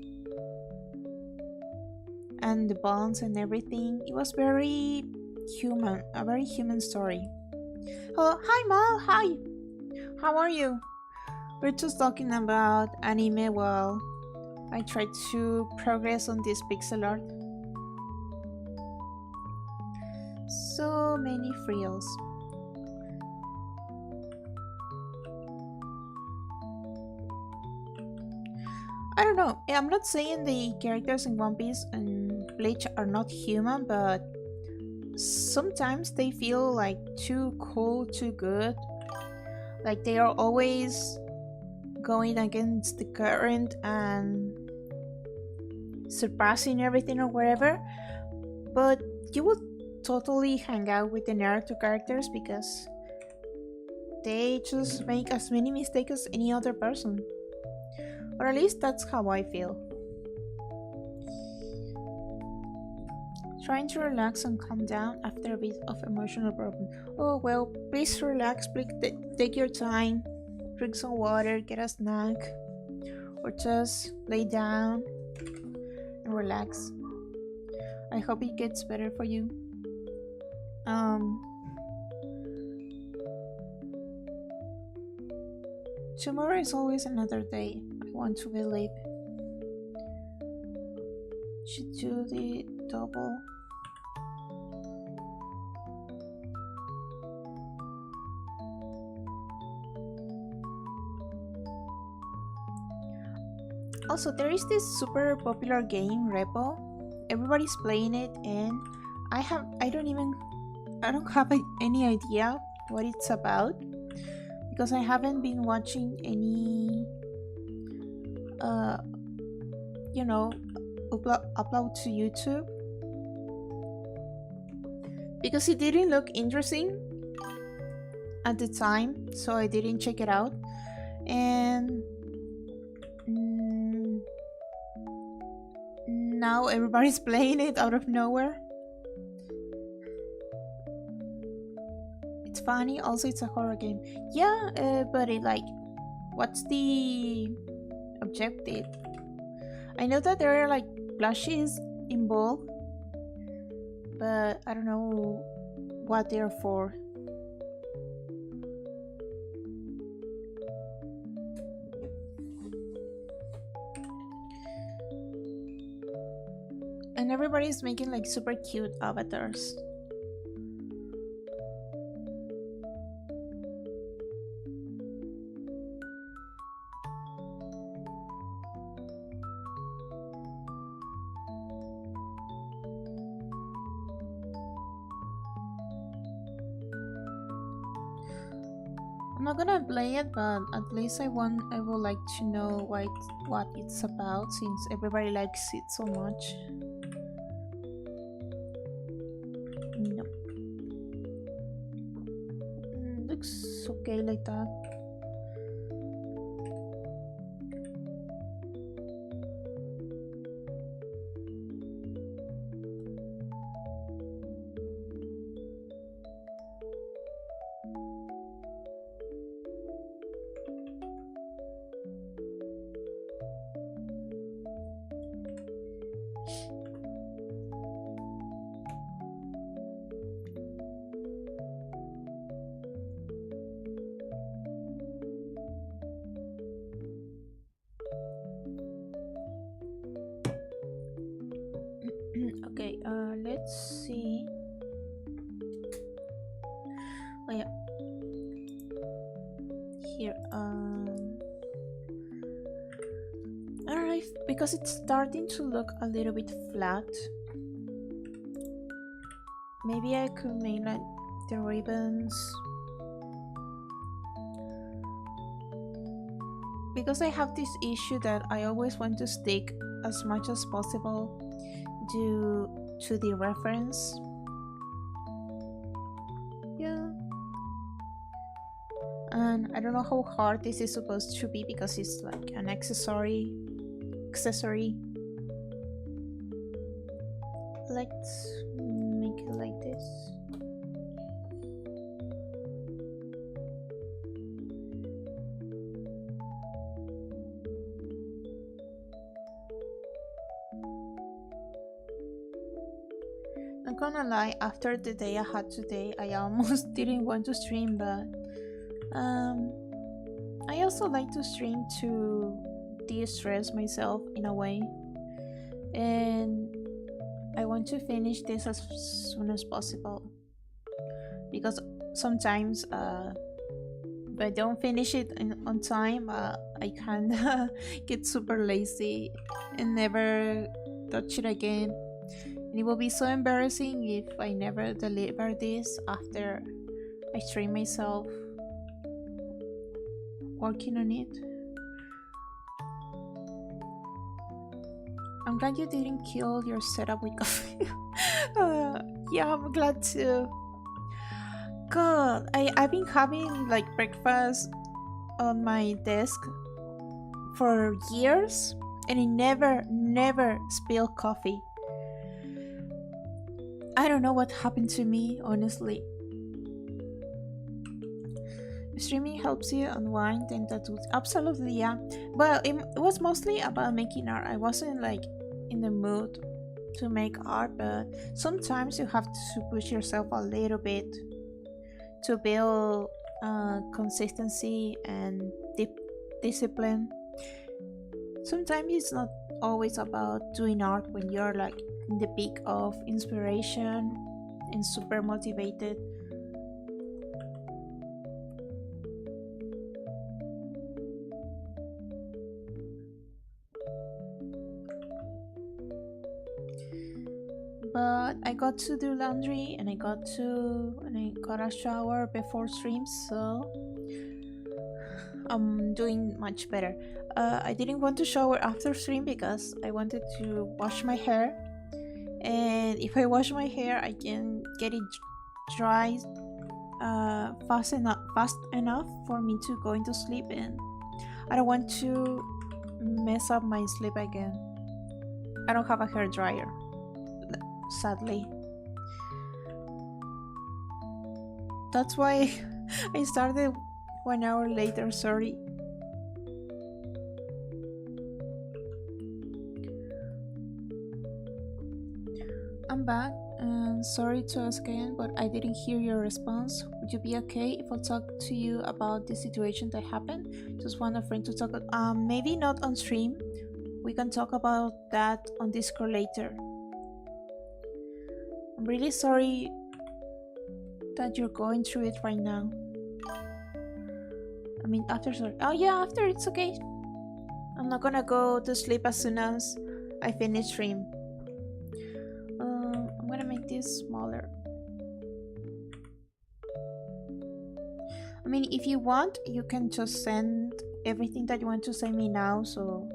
and the bonds and everything. It was very human, a very human story. Oh, hi Mal, hi! How are you? We're just talking about anime while I try to progress on this pixel art. So many frills. I don't know, I'm not saying the characters in One Piece and Bleach are not human, but sometimes they feel like too cool, too good. Like they are always going against the current and surpassing everything or whatever. But you would totally hang out with the Naruto characters because they just make as many mistakes as any other person. Or at least that's how I feel. Trying to relax and calm down after a bit of emotional problem. Oh well, please relax, please take your time, drink some water, get a snack, or just lay down and relax. I hope it gets better for you. Tomorrow is always another day. I want to believe. Should do the double. Also, there is this super popular game, Repo. Everybody's playing it, and I don't have any idea what it's about because I haven't been watching any, upload to YouTube because it didn't look interesting at the time, so I didn't check it out. And now everybody's playing it out of nowhere. It's funny. Also, it's a horror game. Yeah, but what's the objective? I know that there are like plushies involved, but I don't know what they're for. And everybody's making like super cute avatars. I'm not gonna play it, but at least I would like to know what it's about, since everybody likes it so much. No. Looks okay like that. Okay, let's see. Oh yeah. Here, alright, because it's starting to look a little bit flat. Maybe I could make like the ribbons. Because I have this issue that I always want to stick as much as possible due to the reference. Yeah. And I don't know how hard this is supposed to be because it's like an accessory. Let's make it like this. Not gonna lie, after the day I had today, I almost didn't want to stream, but I also like to stream to de-stress myself in a way, and I want to finish this as soon as possible because sometimes if I don't finish it on time, I kinda get super lazy and never touch it again. And it will be so embarrassing if I never deliver this after I stream myself working on it. I'm glad you didn't kill your setup with coffee. Yeah, I'm glad too. God, I've been having like breakfast on my desk for years and it never spilled coffee. I don't know what happened to me, honestly. Streaming helps you unwind and tattoos. Absolutely, yeah. Well, it was mostly about making art. I wasn't like in the mood to make art, but sometimes you have to push yourself a little bit to build consistency and discipline. Sometimes it's not always about doing art when you're like in the peak of inspiration and super motivated. But I got to do laundry and I got a shower before stream, so I'm doing much better. I didn't want to shower after stream because I wanted to wash my hair, and if I wash my hair, I can get it dry fast enough for me to go into sleep, and I don't want to mess up my sleep again. I don't have a hair dryer, sadly. That's why I started 1 hour later, sorry. I'm back, and sorry to ask again, but I didn't hear your response. Would you be okay if I talk to you about the situation that happened? Just want a friend to talk. Maybe not on stream. We can talk about that on Discord later. I'm really sorry that you're going through it right now. I mean, after, sorry. Oh yeah, after, it's okay. I'm not gonna go to sleep as soon as I finish stream. I'm gonna make this smaller. I mean, if you want, you can just send everything that you want to send me now, so...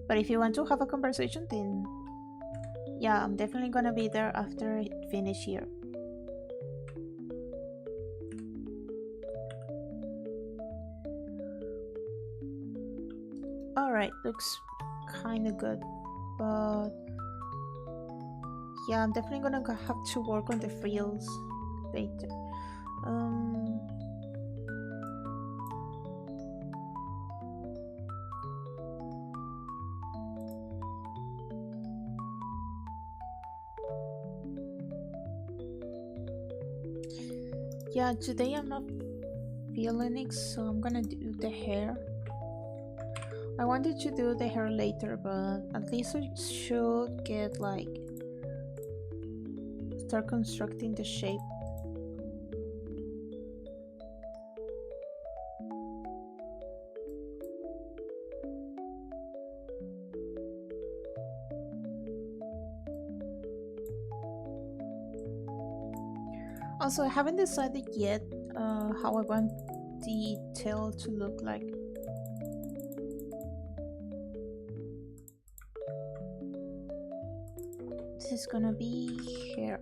But if you want to have a conversation, then... Yeah, I'm definitely gonna be there after I finish here. Alright, looks kinda good, but... Yeah, I'm definitely gonna have to work on the frills later. Yeah, today I'm not feeling it, so I'm gonna do the hair. I wanted to do the hair later, but at least I should get like... start constructing the shape. Also, I haven't decided yet how I want the tail to look like. This is gonna be hair.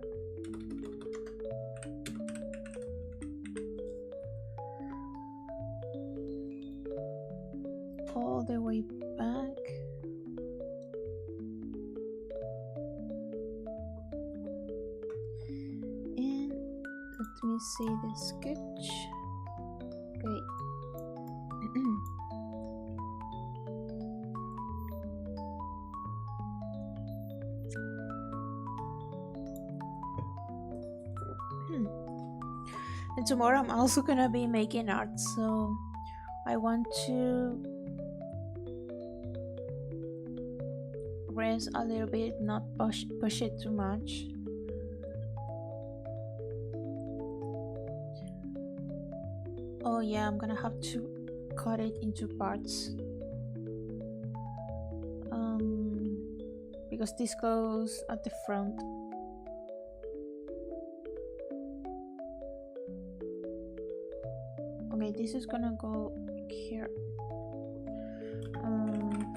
All the way back. And let me see the sketch. Okay. And tomorrow I'm also gonna be making art, so I want to rest a little bit, not push it too much. Oh yeah, I'm gonna have to cut it into parts. Because this goes at the front. Okay, this is gonna go here.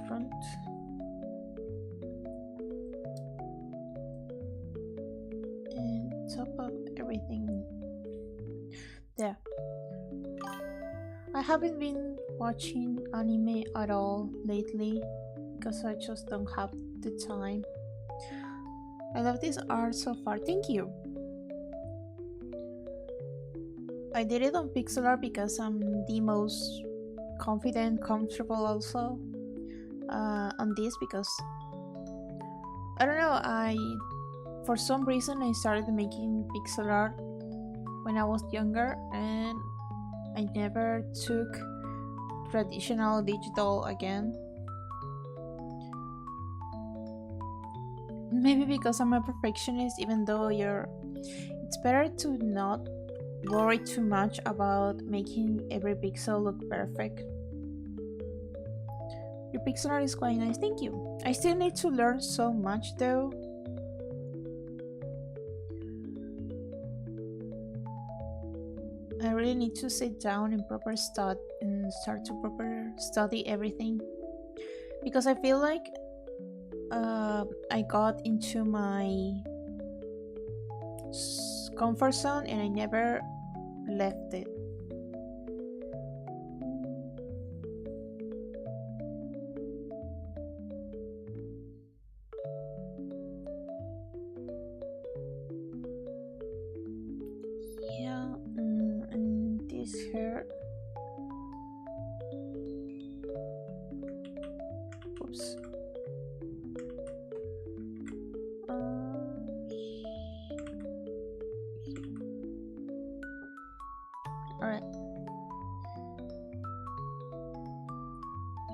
Front. And top of everything. Yeah. I haven't been watching anime at all lately because I just don't have the time. I love this art so far. Thank you. I did it on pixel art because I'm the most confident, comfortable also on this because I don't know. For some reason I started making pixel art when I was younger, and I never took traditional digital again. Maybe because I'm a perfectionist, even though it's better to not worry too much about making every pixel look perfect. Your pixel art is quite nice, thank you. I still need to learn so much though. I really need to sit down and start to proper study everything, because I feel like I got into my comfort zone and I never left it. Yeah, and this here. Oops. Alright.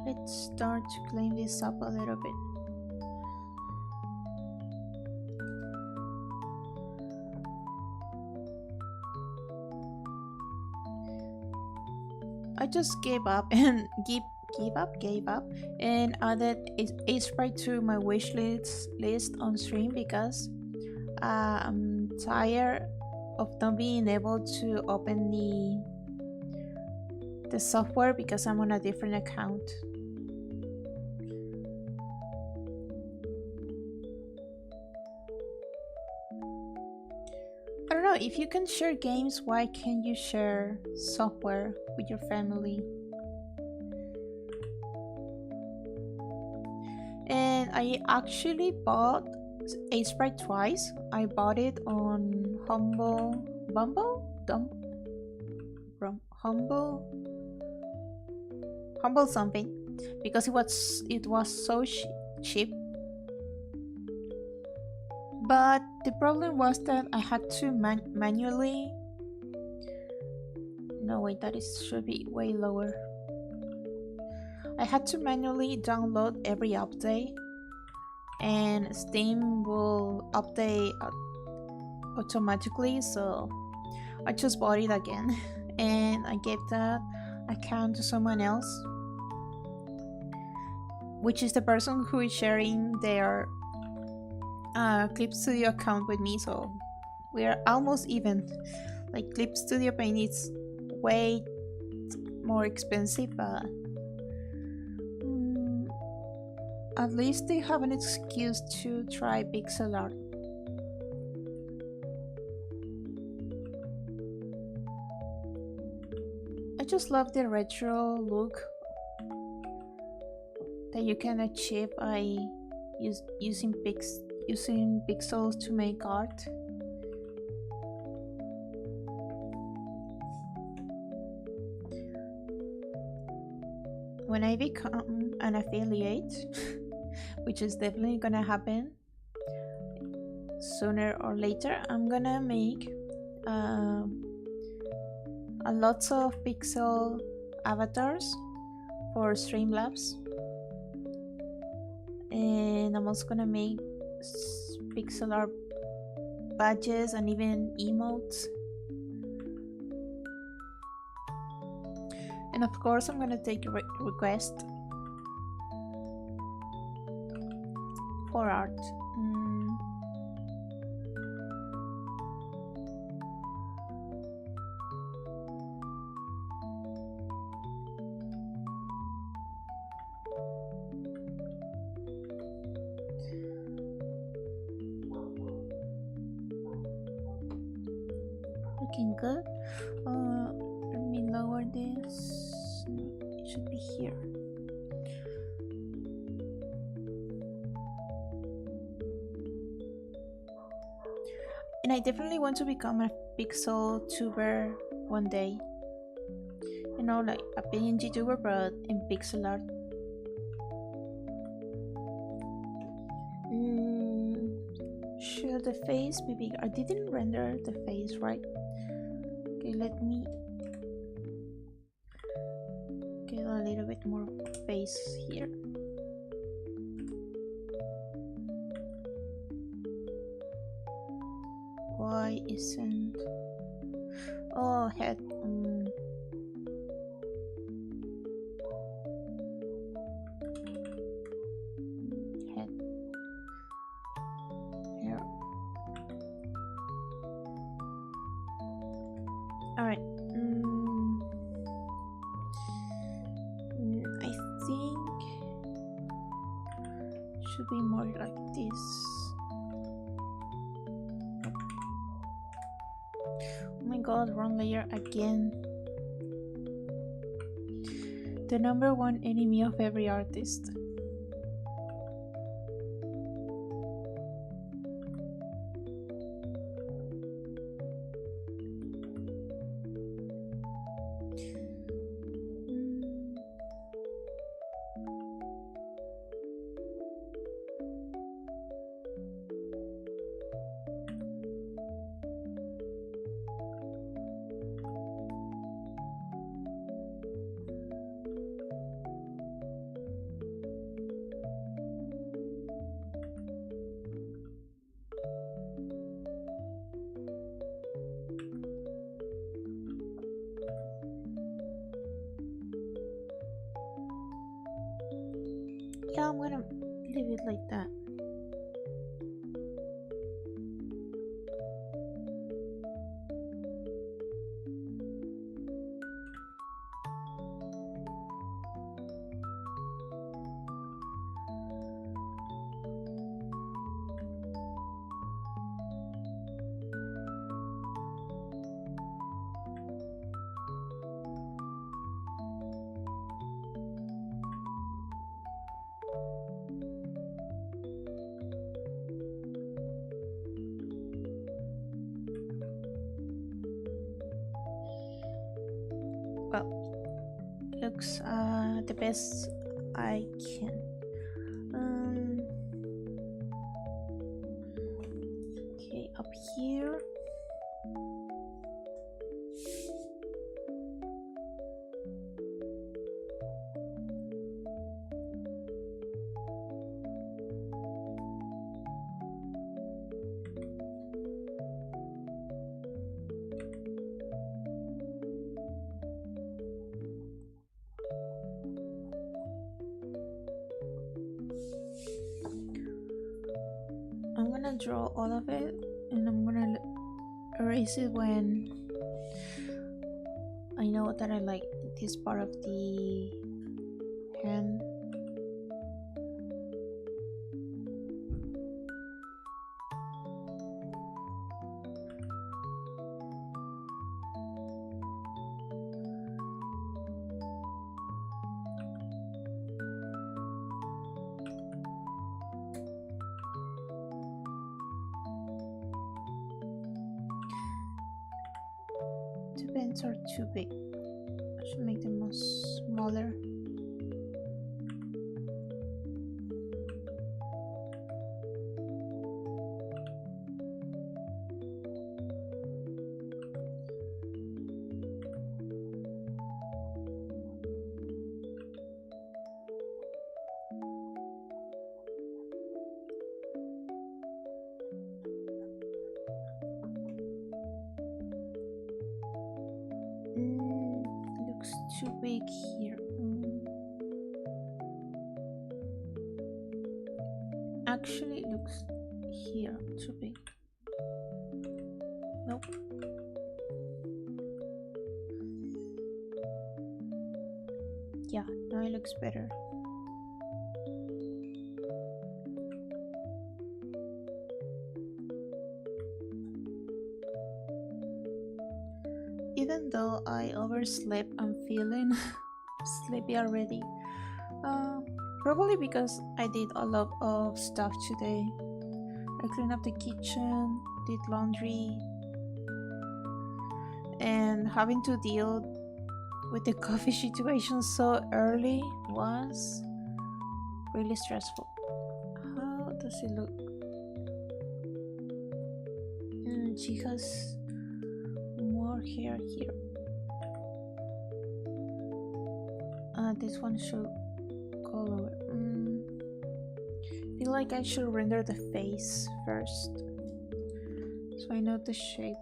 Let's start to clean this up a little bit. I just gave up and gave up and added a sprite to my wish list on stream because I'm tired of not being able to open the software because I'm on a different account. I don't know, if you can share games, why can't you share software with your family? And I actually bought a sprite twice. I bought it on Humble something, because it was so cheap. But the problem was that I had to manually. No wait, should be way lower. I had to manually download every update, and Steam will update automatically, so I just bought it again and I gave that account to someone else, which is the person who is sharing their Clip Studio account with me, so we are almost even. Like, Clip Studio Paint is way more expensive, but at least they have an excuse to try pixel art. I just love the retro look that you can achieve by using pixels to make art. When I become an affiliate, which is definitely gonna happen sooner or later, I'm gonna make a lots of pixel avatars for Streamlabs, and I'm also gonna make pixel art badges and even emotes. And of course I'm gonna take request for art. looking good. Let me lower this. It should be here. And I definitely want to become a pixel tuber one day. You know, like a PNG tuber but in pixel art. Should the face be big? I didn't render the face right. Okay, let me get a little bit more face here. Why isn't... Oh, head. Head. Here. Alright. I think it should be more like this. Oh my god, wrong layer again. The #1 enemy of every artist. Yeah, I'm gonna leave it like that. Well, looks the best I can. Okay, up here. I'm gonna draw all of it and I'm gonna erase it when I know that I like this part of the hand. The pens are too big. I should make them smaller. Looks too big here. Actually, it looks here too big. Nope. Yeah, now it looks better. even though I overslept, I'm feeling sleepy already. Probably because I did a lot of stuff today. I cleaned up the kitchen, did laundry, and having to deal with the coffee situation so early was really stressful. How does it look? She has more hair here. This one should go over. I feel like I should render the face first, so I know the shape.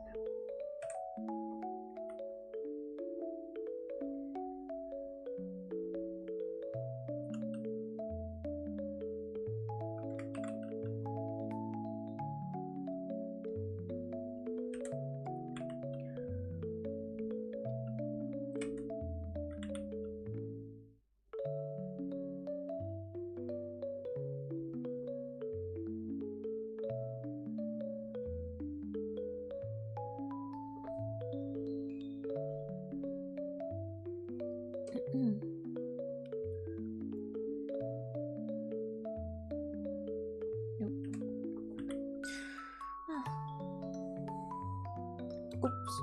Oops.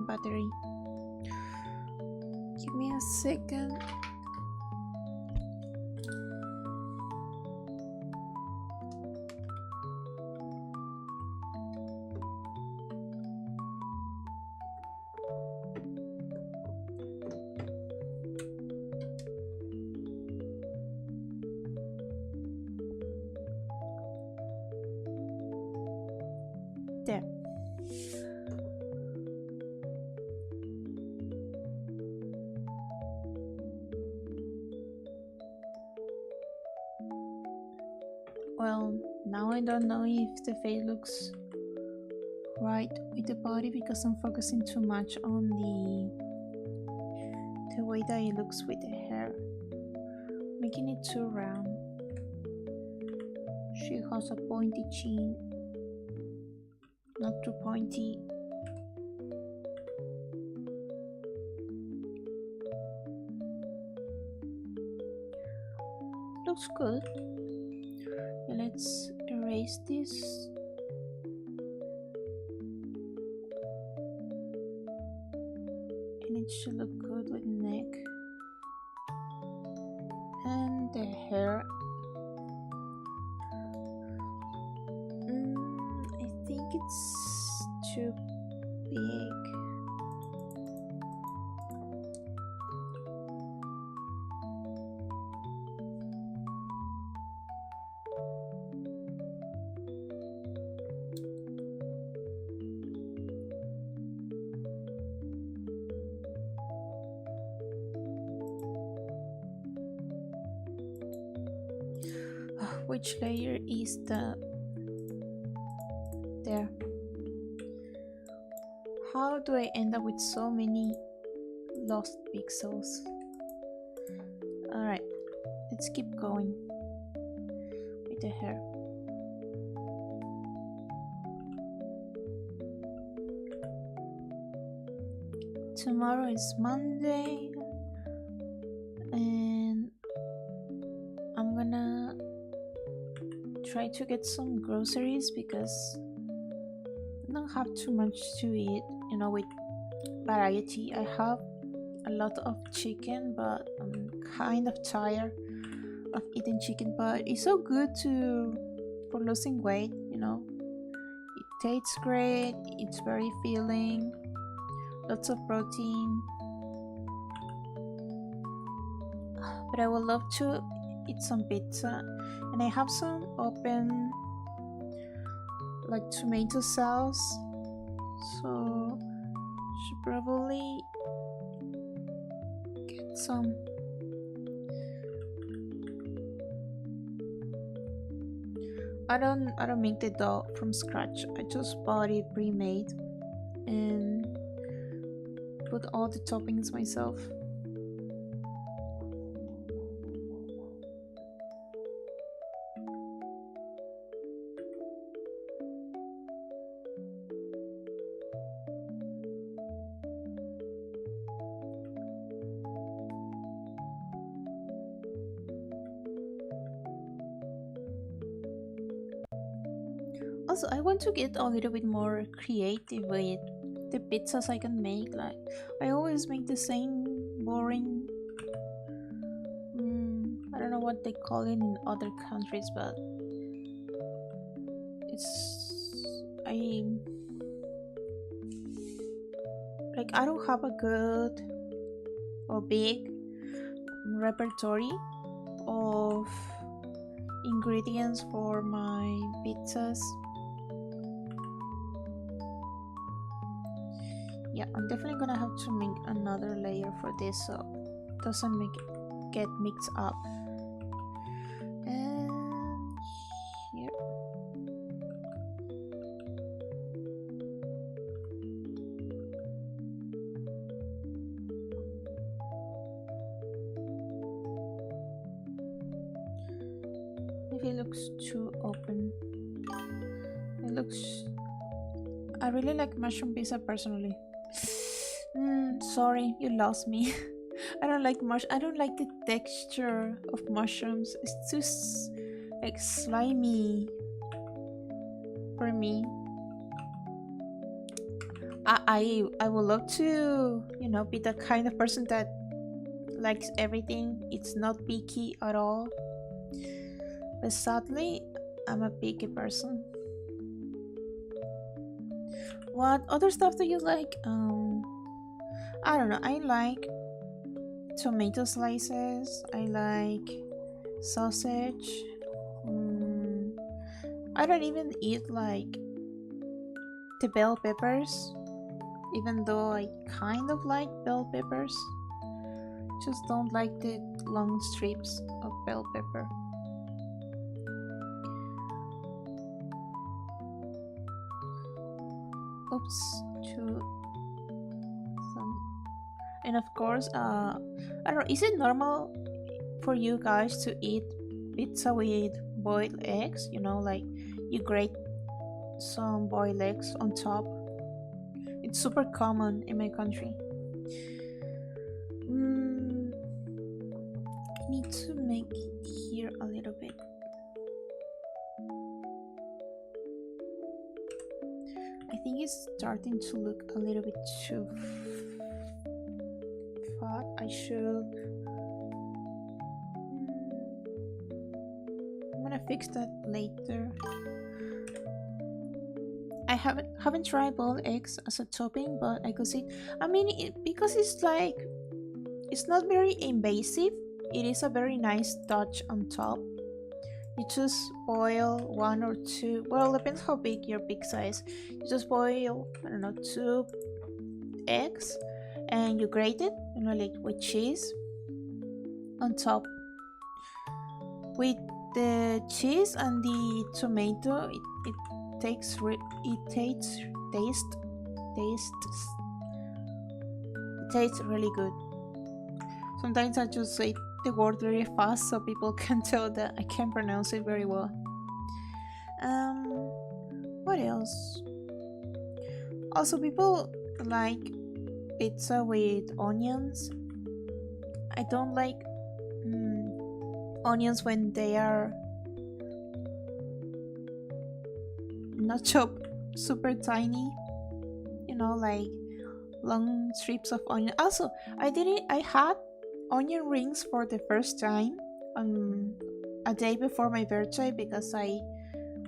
Battery. Give me a second. There. Well, now I don't know if the face looks right with the body because I'm focusing too much on the way that it looks with the hair, making it too round. She has a pointy chin, not too pointy. Looks good. Let's erase this. And it should look good with neck and the hair. I think it's too big. Which layer is there? How do I end up with so many lost pixels? Alright, let's keep going with the hair. Tomorrow is Monday and I'm gonna try to get some groceries because I don't have too much to eat, you know, with variety. I have a lot of chicken, but I'm kind of tired of eating chicken, but it's so good for losing weight, you know. It tastes great, it's very filling, lots of protein. But I would love to eat some pizza, and I have some open like tomato sauce, so should probably get some. I don't make the dough from scratch. I just bought it pre-made and put all the toppings myself. Also, I want to get a little bit more creative with the pizzas I can make. Like, I always make the same boring. I don't know what they call it in other countries, but I don't have a good or big repertory of ingredients for my pizzas. Yeah, I'm definitely gonna have to make another layer for this so it doesn't get mixed up. And here. Maybe it looks too open. It looks... I really like mushroom pizza personally. Sorry, you lost me. I don't like the texture of mushrooms. It's too like slimy for me. I would love to, you know, be the kind of person that likes everything. It's not picky at all. But sadly, I'm a picky person. What other stuff do you like? I don't know. I like tomato slices. I like sausage. I don't even eat like the bell peppers, even though I kind of like bell peppers. Just don't like the long strips of bell pepper. Oops, and of course, I don't know, is it normal for you guys to eat pizza with boiled eggs? You know, like you grate some boiled eggs on top. It's super common in my country. I need to make it here a little bit. I think it's starting to look a little bit too fat. I should... I'm gonna fix that later. I haven't tried boiled eggs as a topping, but I could see. I mean, because it's like, it's not very invasive. It is a very nice touch on top. You just boil 1 or 2. Well, depends how big your pizza is. You just boil, I don't know, 2 eggs, and you grate it, you know, like with cheese on top. With the cheese and the tomato, it tastes really good. Sometimes I just say the word very fast so people can tell that I can't pronounce it very well. What else? Also, people like pizza with onions. I don't like onions when they are not chopped super tiny, you know, like long strips of onion. Also, I had onion rings for the first time a day before my birthday because I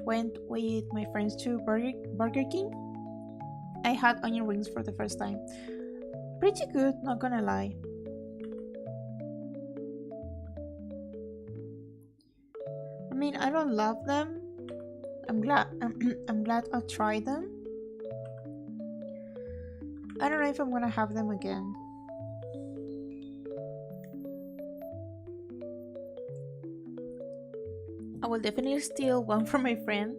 went with my friends to Burger King. I had onion rings for the first time. Pretty good, not gonna lie. I mean, I don't love them. I'm glad I tried them. I don't know if I'm gonna have them again. I will definitely steal one from my friend,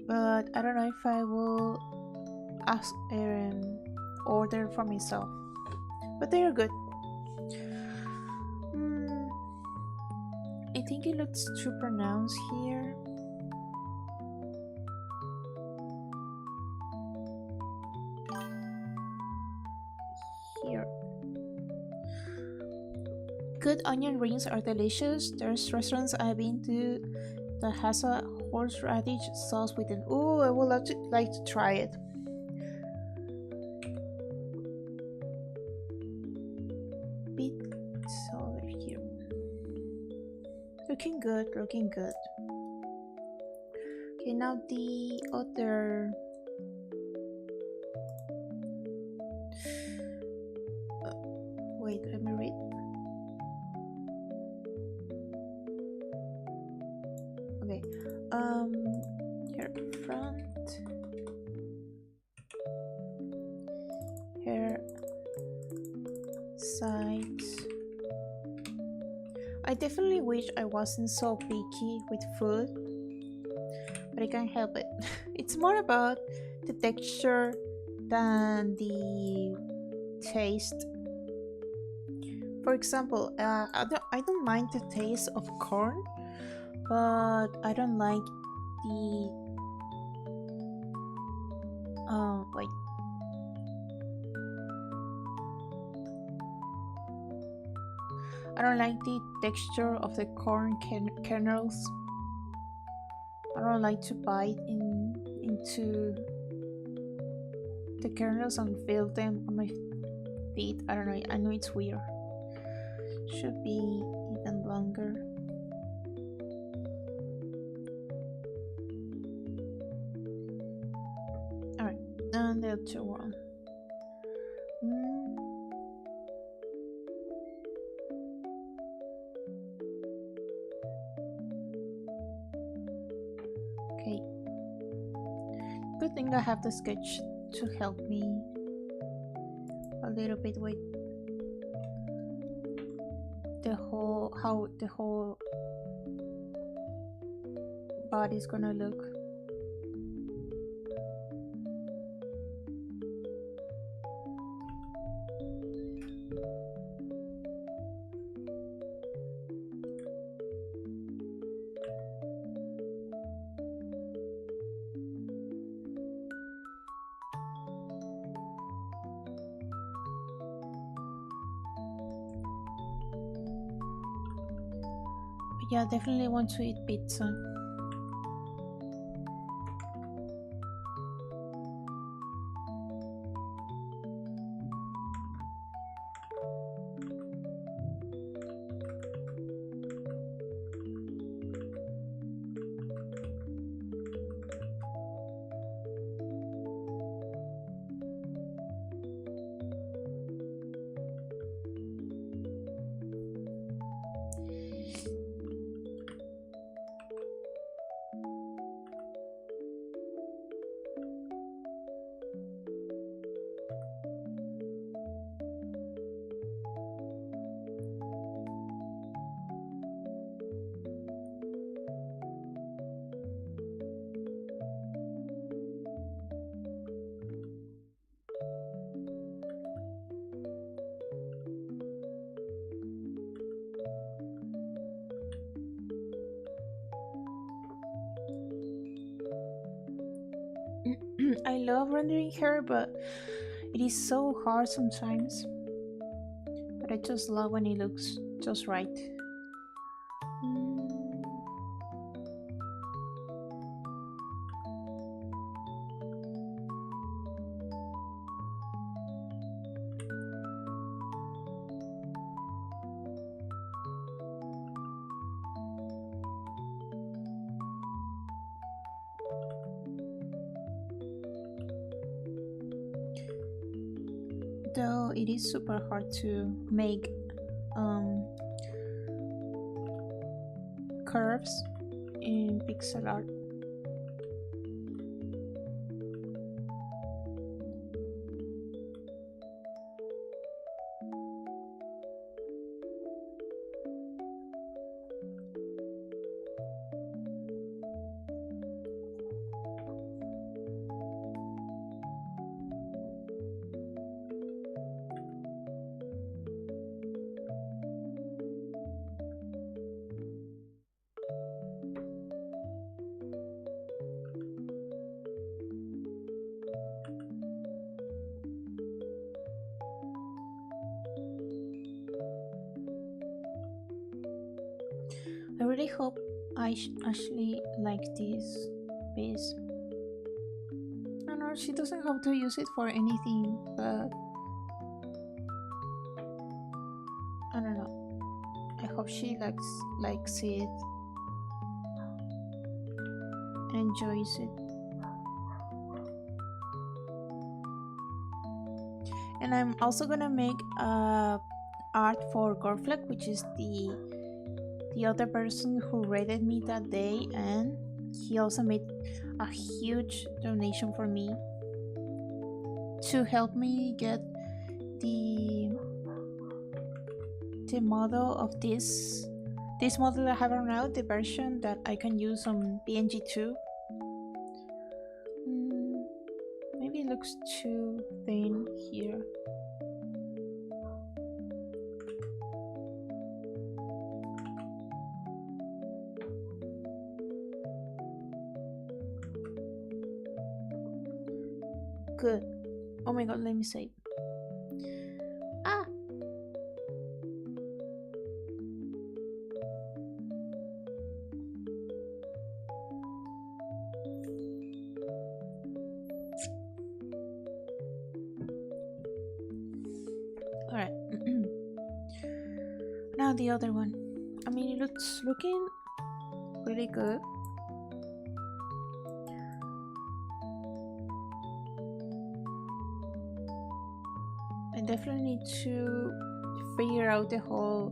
but I don't know if I will ask order for myself. But they are good. I think it looks too pronounced here. Here. Good onion rings are delicious. There's restaurants I've been to that has a horseradish sauce with an. Ooh, I would like to try it. Bit over here. Looking good, looking good. Okay, now the other. Wait, let me read. Okay, here front, here sides. I definitely wish I wasn't so picky with food, but I can't help it. It's more about the texture than the taste. For example, I don't mind the taste of corn, but I don't like the wait. I don't like the texture of the corn kernels. I don't like to bite into the kernels and feel them on my teeth. I don't know. I know it's weird. Should be even longer. Alright, and the other one. Okay. Good thing I have the sketch to help me a little bit with how the whole body's gonna look. Yeah, definitely want to eat pizza. I love rendering hair, but it is so hard sometimes. But I just love when it looks just right. Though it is super hard to make curves in pixel art. I really hope I actually like this piece. I don't know, she doesn't have to use it for anything, but I don't know. I hope she likes it, enjoys it. And I'm also gonna make art for Gorfleck, which is the other person who rated me that day, and he also made a huge donation for me to help me get the model of this model I have right now, the version that I can use on PNG2. Maybe it looks too thin here. Good. Oh my god, let me save. Ah! Alright. Now the other one. I mean, it's looking really good. I definitely need to figure out the whole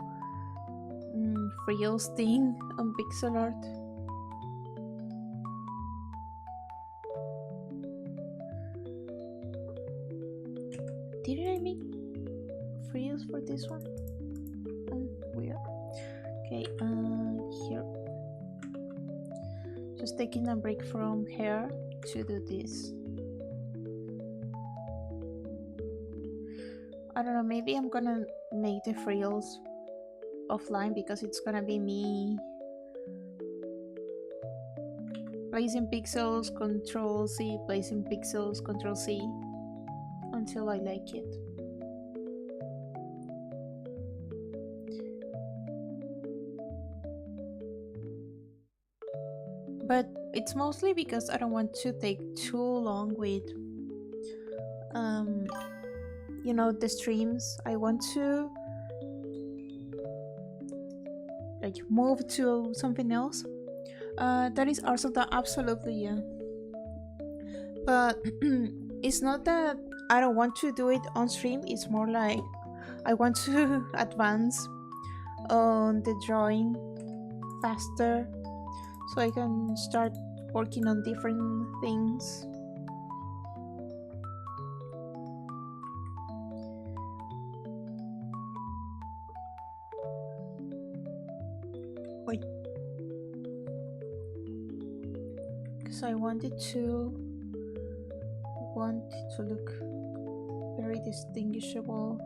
frills thing on pixel art. Didn't I make frills for this one? Weird. Okay, here. Just taking a break from hair to do this. I don't know, maybe I'm gonna make the frills offline because it's gonna be me placing pixels, Control C, placing pixels, Control C until I like it. But it's mostly because I don't want to take too long with you know, the streams. I want to like move to something else. That is also the absolutely, yeah. But it's not that I don't want to do it on stream, it's more like I want to advance on the drawing faster so I can start working on different things. Wait. Because I want it to look very distinguishable.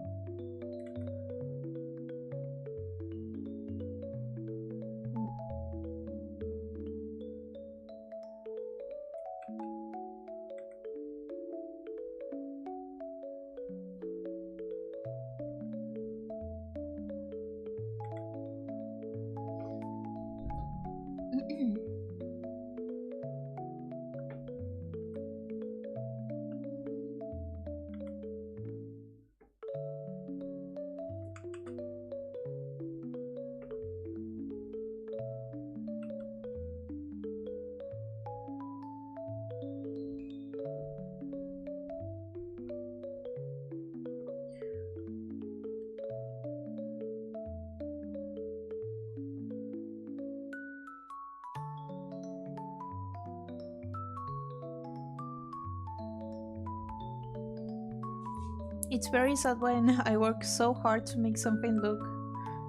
It's very sad when I work so hard to make something look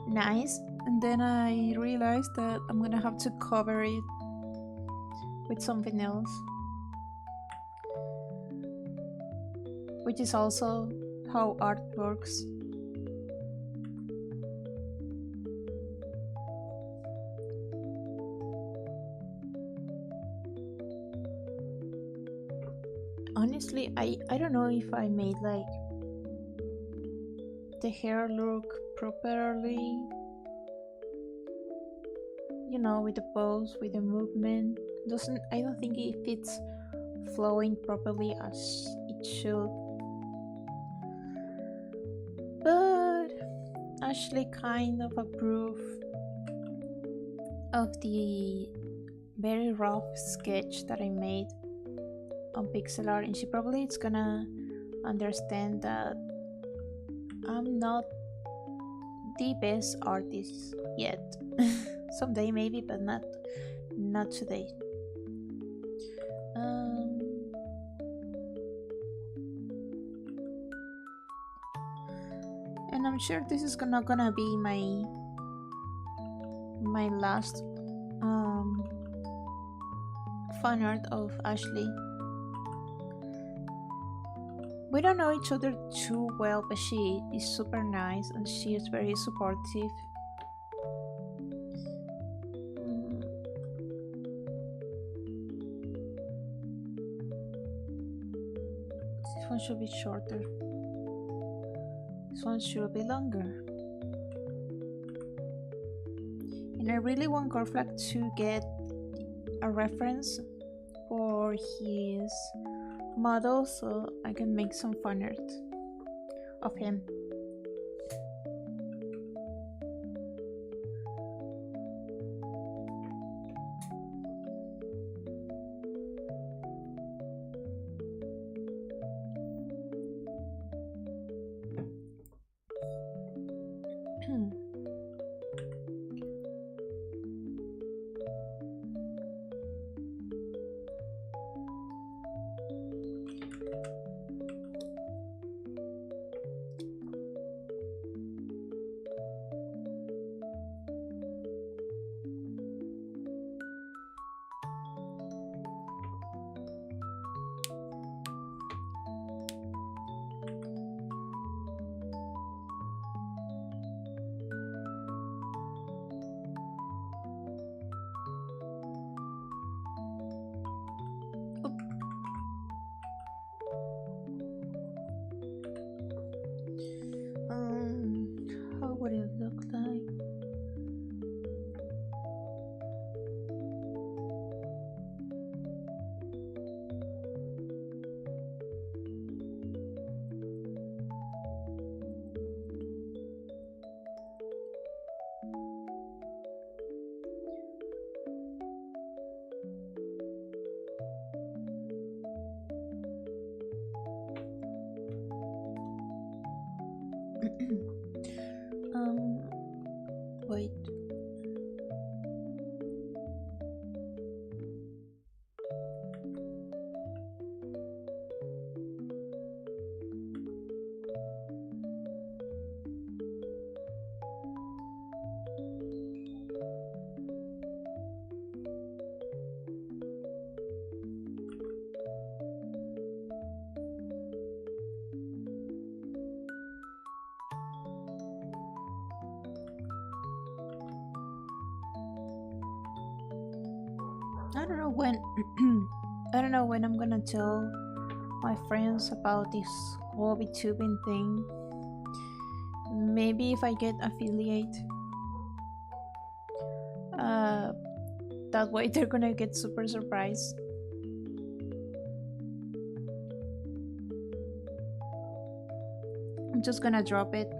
nice and then I realize that I'm gonna have to cover it with something else, which is also how art works. Honestly, I don't know if I made like the hair look properly. you know, with the pose, with the movement. I don't think if it's flowing properly as it should. But Ashley kind of approved of the very rough sketch that I made on pixel art, and she probably is gonna understand that I'm not the best artist yet. Someday maybe, but not today. And I'm sure this is not gonna be my last fan art of Ashley. We don't know each other too well, but she is super nice and she is very supportive. This one should be shorter. This one should be longer. And I really want Gorflag to get a reference for his model so I can make some fan art of him. How would it look like? Wait. I don't know when I don't know when I'm gonna tell my friends about this whole VTubing thing. Maybe if I get affiliate, that way they're gonna get super surprised. I'm just gonna drop it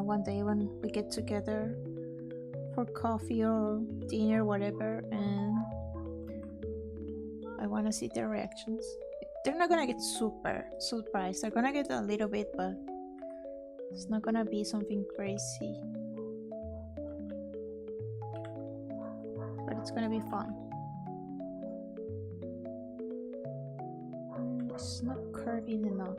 one day when we get together for coffee or dinner, whatever, and I want to see their reactions. They're not gonna get super surprised. They're gonna get a little bit, but it's not gonna be something crazy. But it's gonna be fun. It's not curving enough.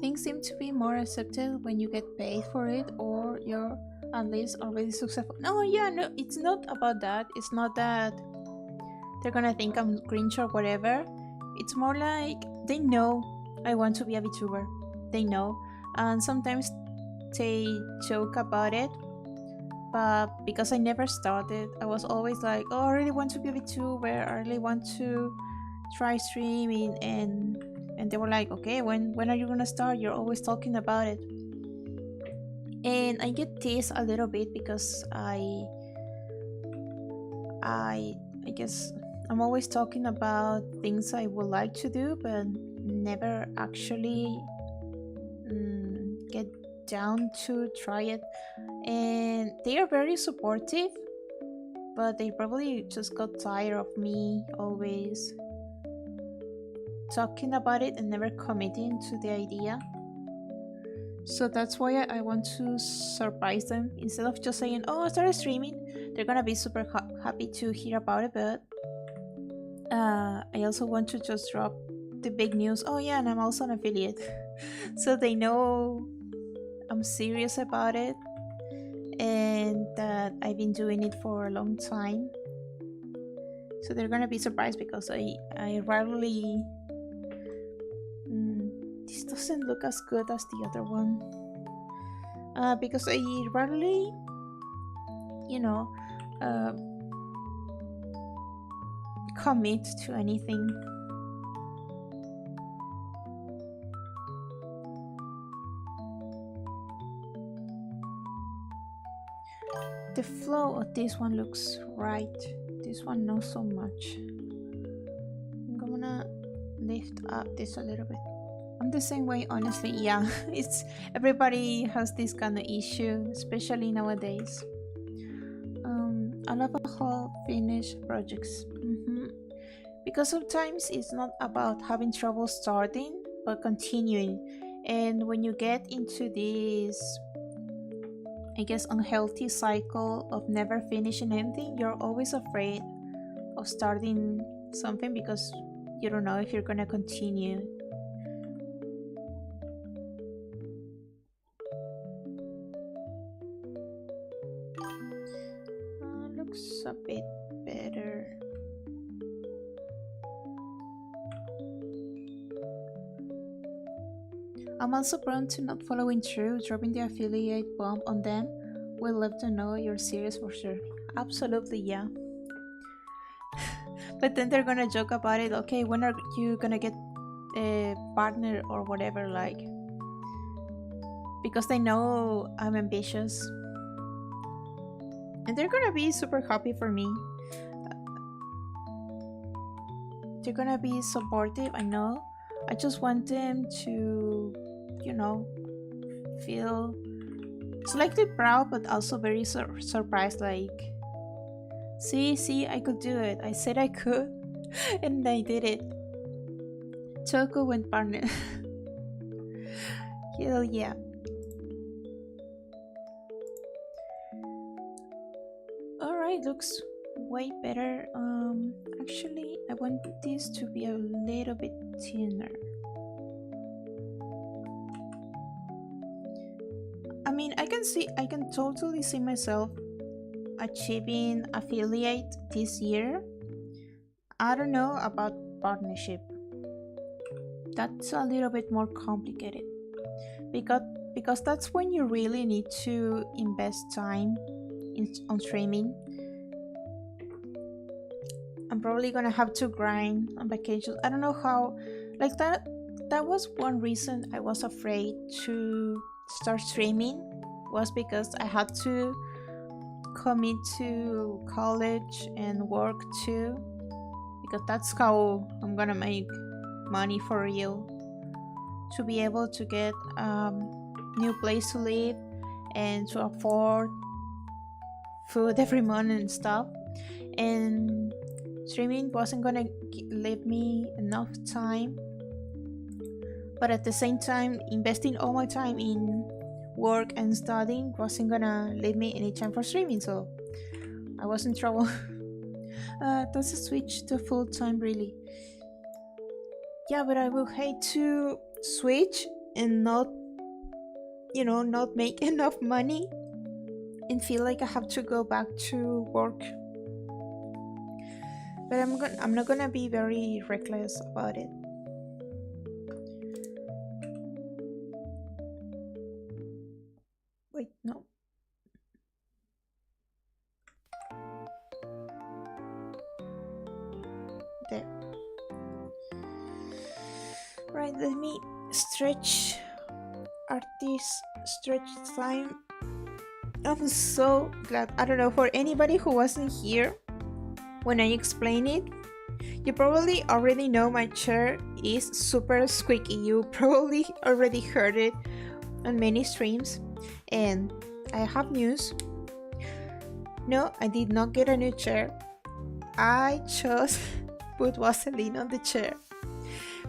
Things seem to be more accepted when you get paid for it or you're at least already successful. No, yeah, no, it's not about that. It's not that they're gonna think I'm cringe or whatever. It's more like they know I want to be a VTuber. They know, and sometimes they joke about it, but because I never started, I was always like, oh, I really want to be a VTuber, I really want to try streaming, and they were like, okay, when are you gonna start? You're always talking about it. And I get teased a little bit because I guess I'm always talking about things I would like to do, but never actually get down to try it. And they are very supportive, but they probably just got tired of me always talking about it and never committing to the idea. So that's why I want to surprise them. Instead of just saying, oh, I started streaming, they're gonna be super happy to hear about it. But I also want to just drop the big news. Oh yeah, and I'm also an affiliate. So they know I'm serious about it and that I've been doing it for a long time. So they're gonna be surprised because I rarely... this doesn't look as good as the other one. Because I rarely, you know, commit to anything. The flow of this one looks right. This one not so much. I'm gonna lift up this a little bit. I'm the same way, honestly. Yeah, it's everybody has this kind of issue, especially nowadays. I love a whole finished projects. Because sometimes it's not about having trouble starting, but continuing. And when you get into this, I guess, unhealthy cycle of never finishing anything, you're always afraid of starting something because you don't know if you're gonna continue. Looks a bit better. I'm also prone to not following through. Dropping the affiliate bomb on them will let them know you're serious for sure. Absolutely, yeah. But then they're gonna joke about it. Okay, when are you gonna get a partner or whatever, like, because they know I'm ambitious. And they're gonna be super happy for me. They're gonna be supportive, I know. I just want them to, you know, feel slightly proud but also very surprised, like, see, I could do it. I said I could and I did it. Choco went partner. Hell yeah. Alright, looks way better. Actually, I want this to be a little bit thinner. I mean, I can totally see myself achieving affiliate this year. I don't know about partnership. That's a little bit more complicated because that's when you really need to invest time on streaming. I'm probably gonna have to grind on vacations. I don't know how, like that was one reason I was afraid to start streaming, was because I had to commit to college and work too, because that's how I'm gonna make money for real, to be able to get new place to live and to afford food every month and stuff. And streaming wasn't gonna leave me enough time, but at the same time investing all my time in work and studying wasn't gonna leave me any time for streaming, so I was in trouble. That's a switch to full-time, really. Yeah, but I will hate to switch and not, you know, not make enough money and feel like I have to go back to work. But I'm not gonna be very reckless about it. Wait, no. Right, let me stretch artist stretch slime. I'm so glad. I don't know, for anybody who wasn't here when I explained it, you probably already know my chair is super squeaky. You probably already heard it on many streams. And I have news. No, I did not get a new chair. I just put Vaseline on the chair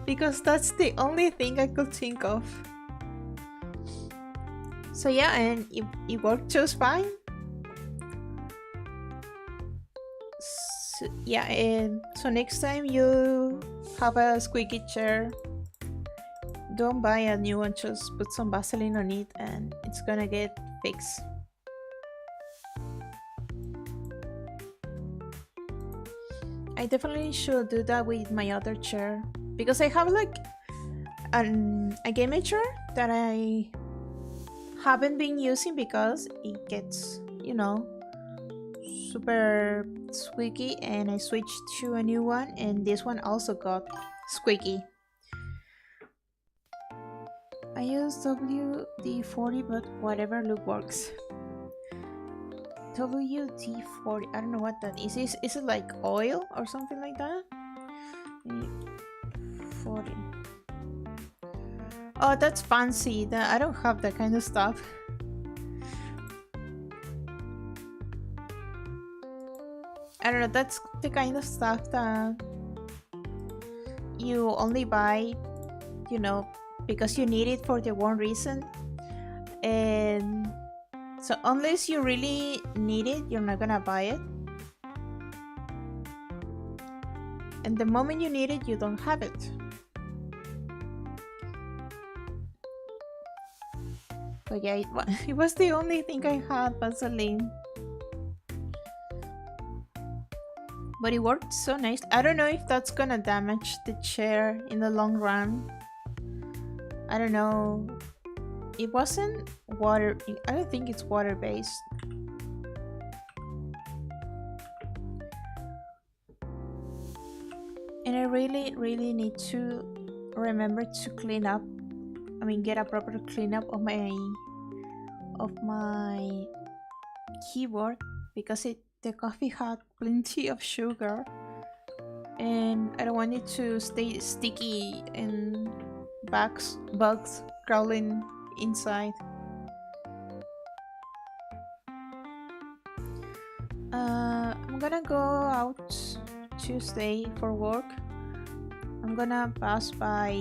because that's the only thing I could think of. So yeah, and it worked just fine. So, yeah, and so next time you have a squeaky chair, don't buy a new one, just put some Vaseline on it and it's gonna get fixed. I definitely should do that with my other chair because I have like a gaming chair that I haven't been using because it gets, you know, super squeaky, and I switched to a new one and this one also got squeaky. I use WD-40, but whatever look works. WD-40, I don't know what that is. Is it like oil or something like that? 40. Oh, that's fancy. I don't have that kind of stuff. I don't know, that's the kind of stuff that you only buy, you know, because you need it for the one reason. And so unless you really need it, you're not gonna buy it. And the moment you need it, you don't have it. But yeah, it was the only thing I had, Vaseline. But it worked so nice. I don't know if that's gonna damage the chair in the long run. I don't know. It wasn't water. I don't think it's water-based. And I really need to remember to clean up. I mean, get a proper cleanup of my keyboard because the coffee had plenty of sugar, and I don't want it to stay sticky and bugs crawling inside. I'm gonna go out Tuesday for work. I'm gonna pass by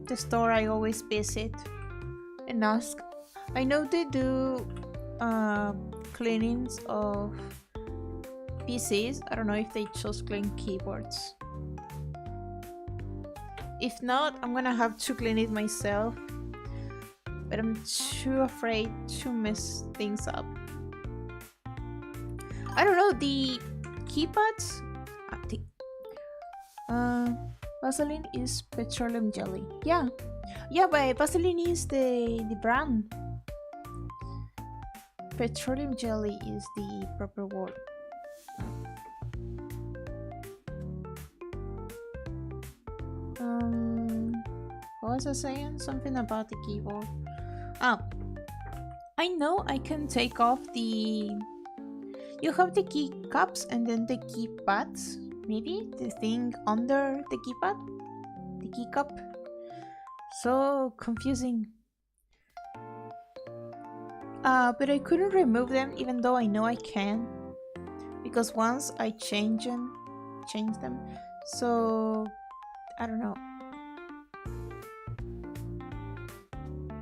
the store I always visit and ask. I know they do cleanings of PCs. I don't know if they just clean keyboards. If not, I'm gonna have to clean it myself, but I'm too afraid to mess things up. I don't know, the keypads. Vaseline is petroleum jelly. Yeah, but Vaseline is the brand. Petroleum jelly is the proper word. What was I saying? Something about the keyboard. I know I can take off the. You have the keycaps and then the keypads. Maybe the thing under the keypad, the keycap. So confusing. But I couldn't remove them, even though I know I can, because once I change them. So I don't know.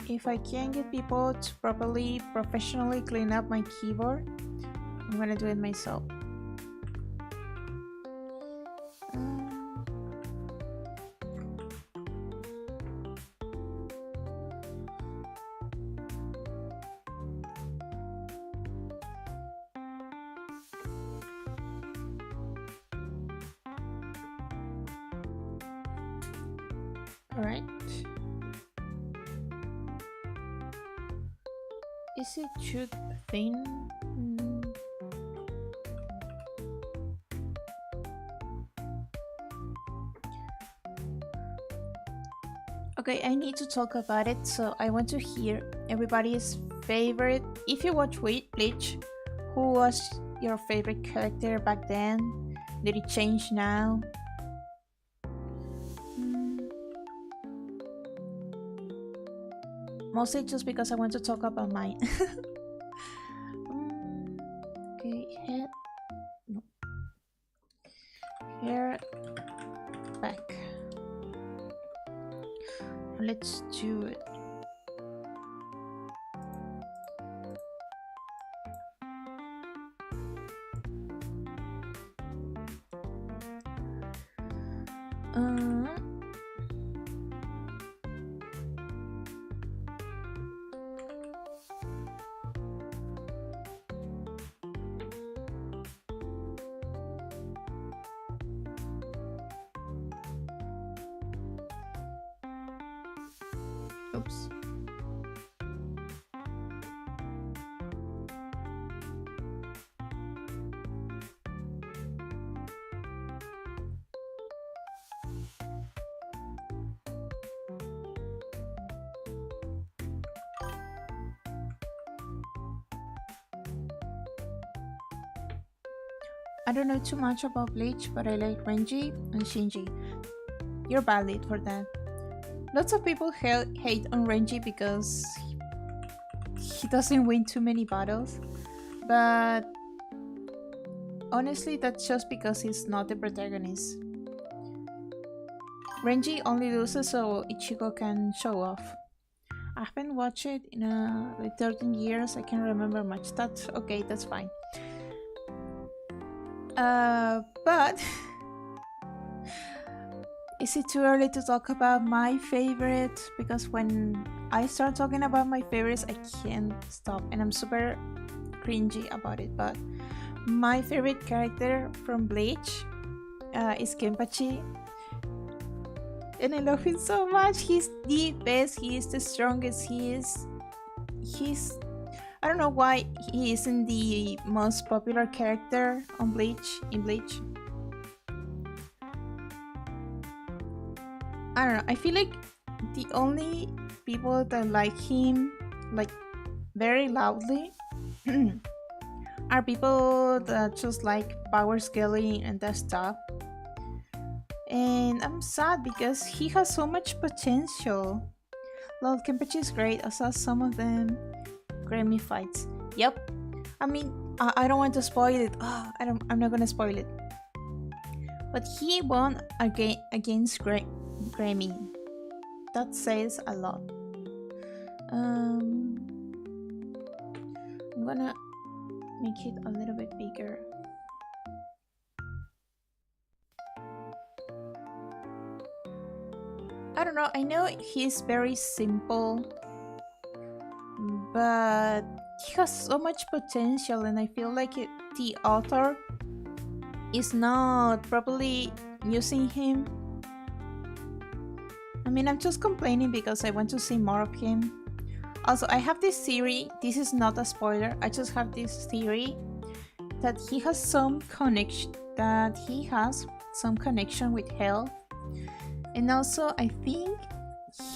If I can get people to professionally clean up my keyboard, I'm gonna do it myself. Alright. Is it too thin? Okay, I need to talk about it, so I want to hear everybody's favorite. If you watch Bleach, who was your favorite character back then? Did it change now? Mostly just because I want to talk about mine. Okay, head. No. Hair. Back. Let's do it. Oops. I don't know too much about Bleach, but I like Renji and Shinji. You're valid for that. Lots of people hate on Renji because he doesn't win too many battles, but honestly that's just because he's not the protagonist. Renji only loses so Ichigo can show off. I haven't watched it in like 13 years, I can't remember much. That's okay, that's fine. But is it too early to talk about my favorite? Because when I start talking about my favorites, I can't stop and I'm super cringy about it. But my favorite character from Bleach is Kenpachi. And I love him so much. He's the best, he is the strongest, he's I don't know why he isn't the most popular character on Bleach. I don't know, I feel like the only people that like him like very loudly are people that just like power scaling and that stuff. And I'm sad because he has so much potential. Lol, Kenpachi is great. I saw some of them Grammy fights. Yep. I mean, I don't want to spoil it. I'm not gonna spoil it. But he won against Grammy. That says a lot. I'm gonna make it a little bit bigger. I don't know, I know he's very simple, but he has so much potential and I feel like the author is not properly using him. I mean, I'm just complaining because I want to see more of him. Also, I have this theory, this is not a spoiler, I just have this theory that he has some connection with hell. And also, I think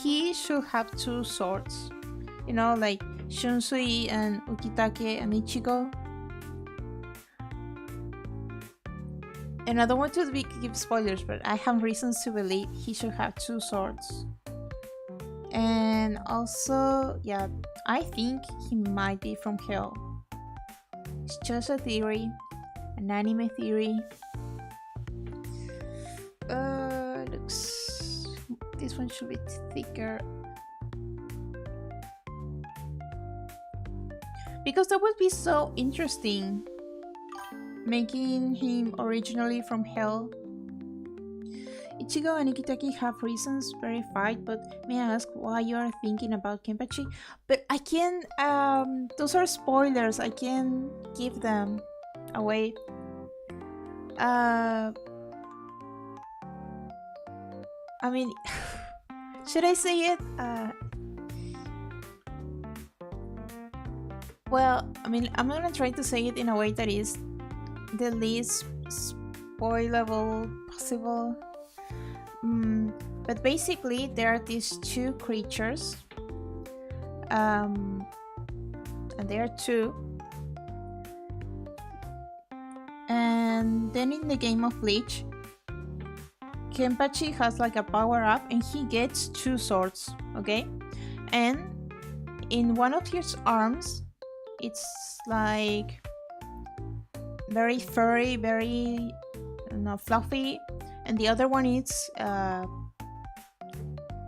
he should have two swords. You know, like Shunsui and Ukitake and Ichigo. And I don't want to give spoilers, but I have reasons to believe he should have two swords. And also, yeah, I think he might be from hell. It's just a theory, an anime theory. This one should be thicker. Because that would be so interesting. Making him originally from hell. Ichigo and Ikitaki have reasons verified, but may I ask why you are thinking about Kenpachi? But I can, those are spoilers, I can give them away. I mean, should I say it? Well, I mean, I'm gonna try to say it in a way that is the least spoilable possible. But basically, there are these two creatures. And there are two. And then in the game of Bleach, Kenpachi has like a power up and he gets 2 swords, okay? And in one of his arms, it's like very furry, very fluffy, and the other one is I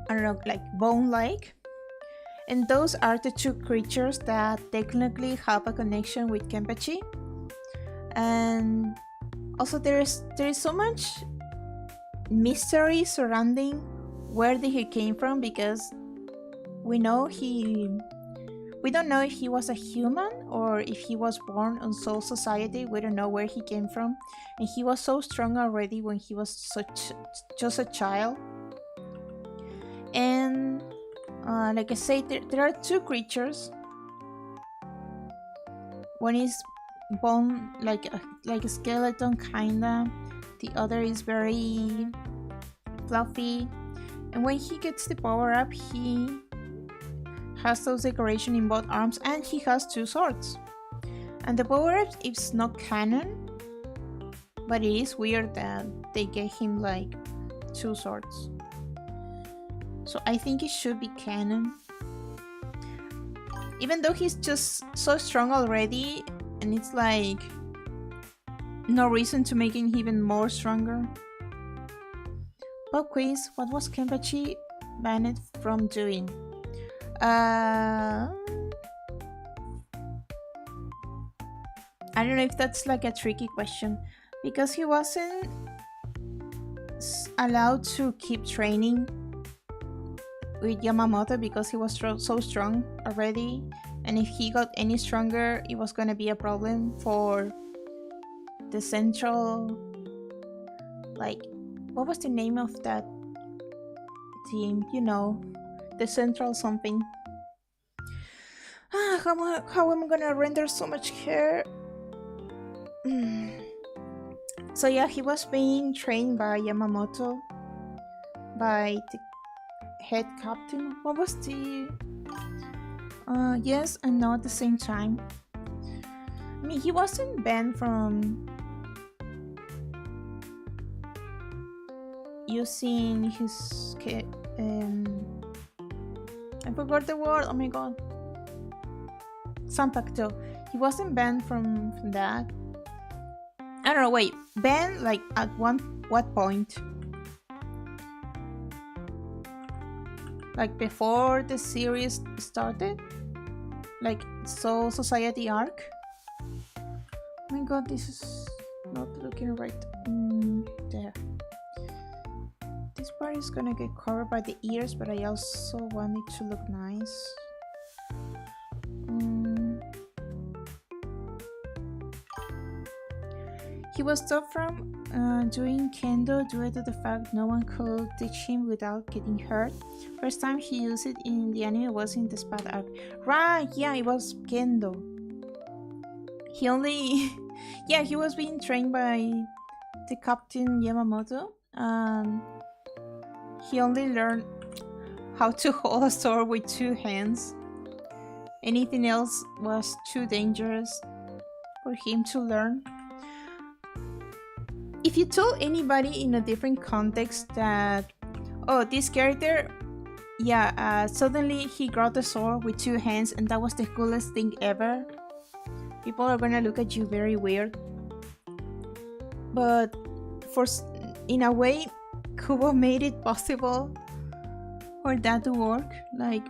don't know, like bone-like. And those are the 2 creatures that technically have a connection with Kenpachi. And also there is so much mystery surrounding where he came from, because we don't know if he was a human or if he was born on Soul Society. We don't know where he came from, and he was so strong already when he was just a child. And like I said, there are 2 creatures. One is bone, like a skeleton kinda. The other is very fluffy. And when he gets the power up, he has those decoration in both arms, and he has 2 swords. And the power up is not canon, but it is weird that they gave him like 2 swords. So I think it should be canon. Even though he's just so strong already, and it's like no reason to make him even more stronger. Pop quiz, what was Kenpachi banned from doing? I don't know if that's like a tricky question, because he wasn't allowed to keep training with Yamamoto because he was so strong already, and if he got any stronger, it was gonna be a problem for the central, like, what was the name of that team? You know, the central something. How am I gonna render so much hair? So yeah, he was being trained by Yamamoto, by the head captain. What was the... yes and no at the same time. I mean, he wasn't banned from using his... I forgot the word, oh my god. Sanpakto. He wasn't banned from that. I don't know, wait. Banned, like, at what point? Like, before the series started? Like, Soul Society arc? Oh my god, this is not looking right. There. This part is gonna get covered by the ears, but I also want it to look nice. He was stopped from doing kendo due to the fact no one could teach him without getting hurt. First time he used it in the anime was in the Spad arc. Right, yeah, it was kendo. He only... yeah, he was being trained by the Captain Yamamoto. He only learned how to hold a sword with 2 hands. Anything else was too dangerous for him to learn. If you told anybody in a different context that, oh, this character, yeah, suddenly he grabbed a sword with 2 hands and that was the coolest thing ever, people are gonna look at you very weird. But in a way, Kubo made it possible for that to work. Like,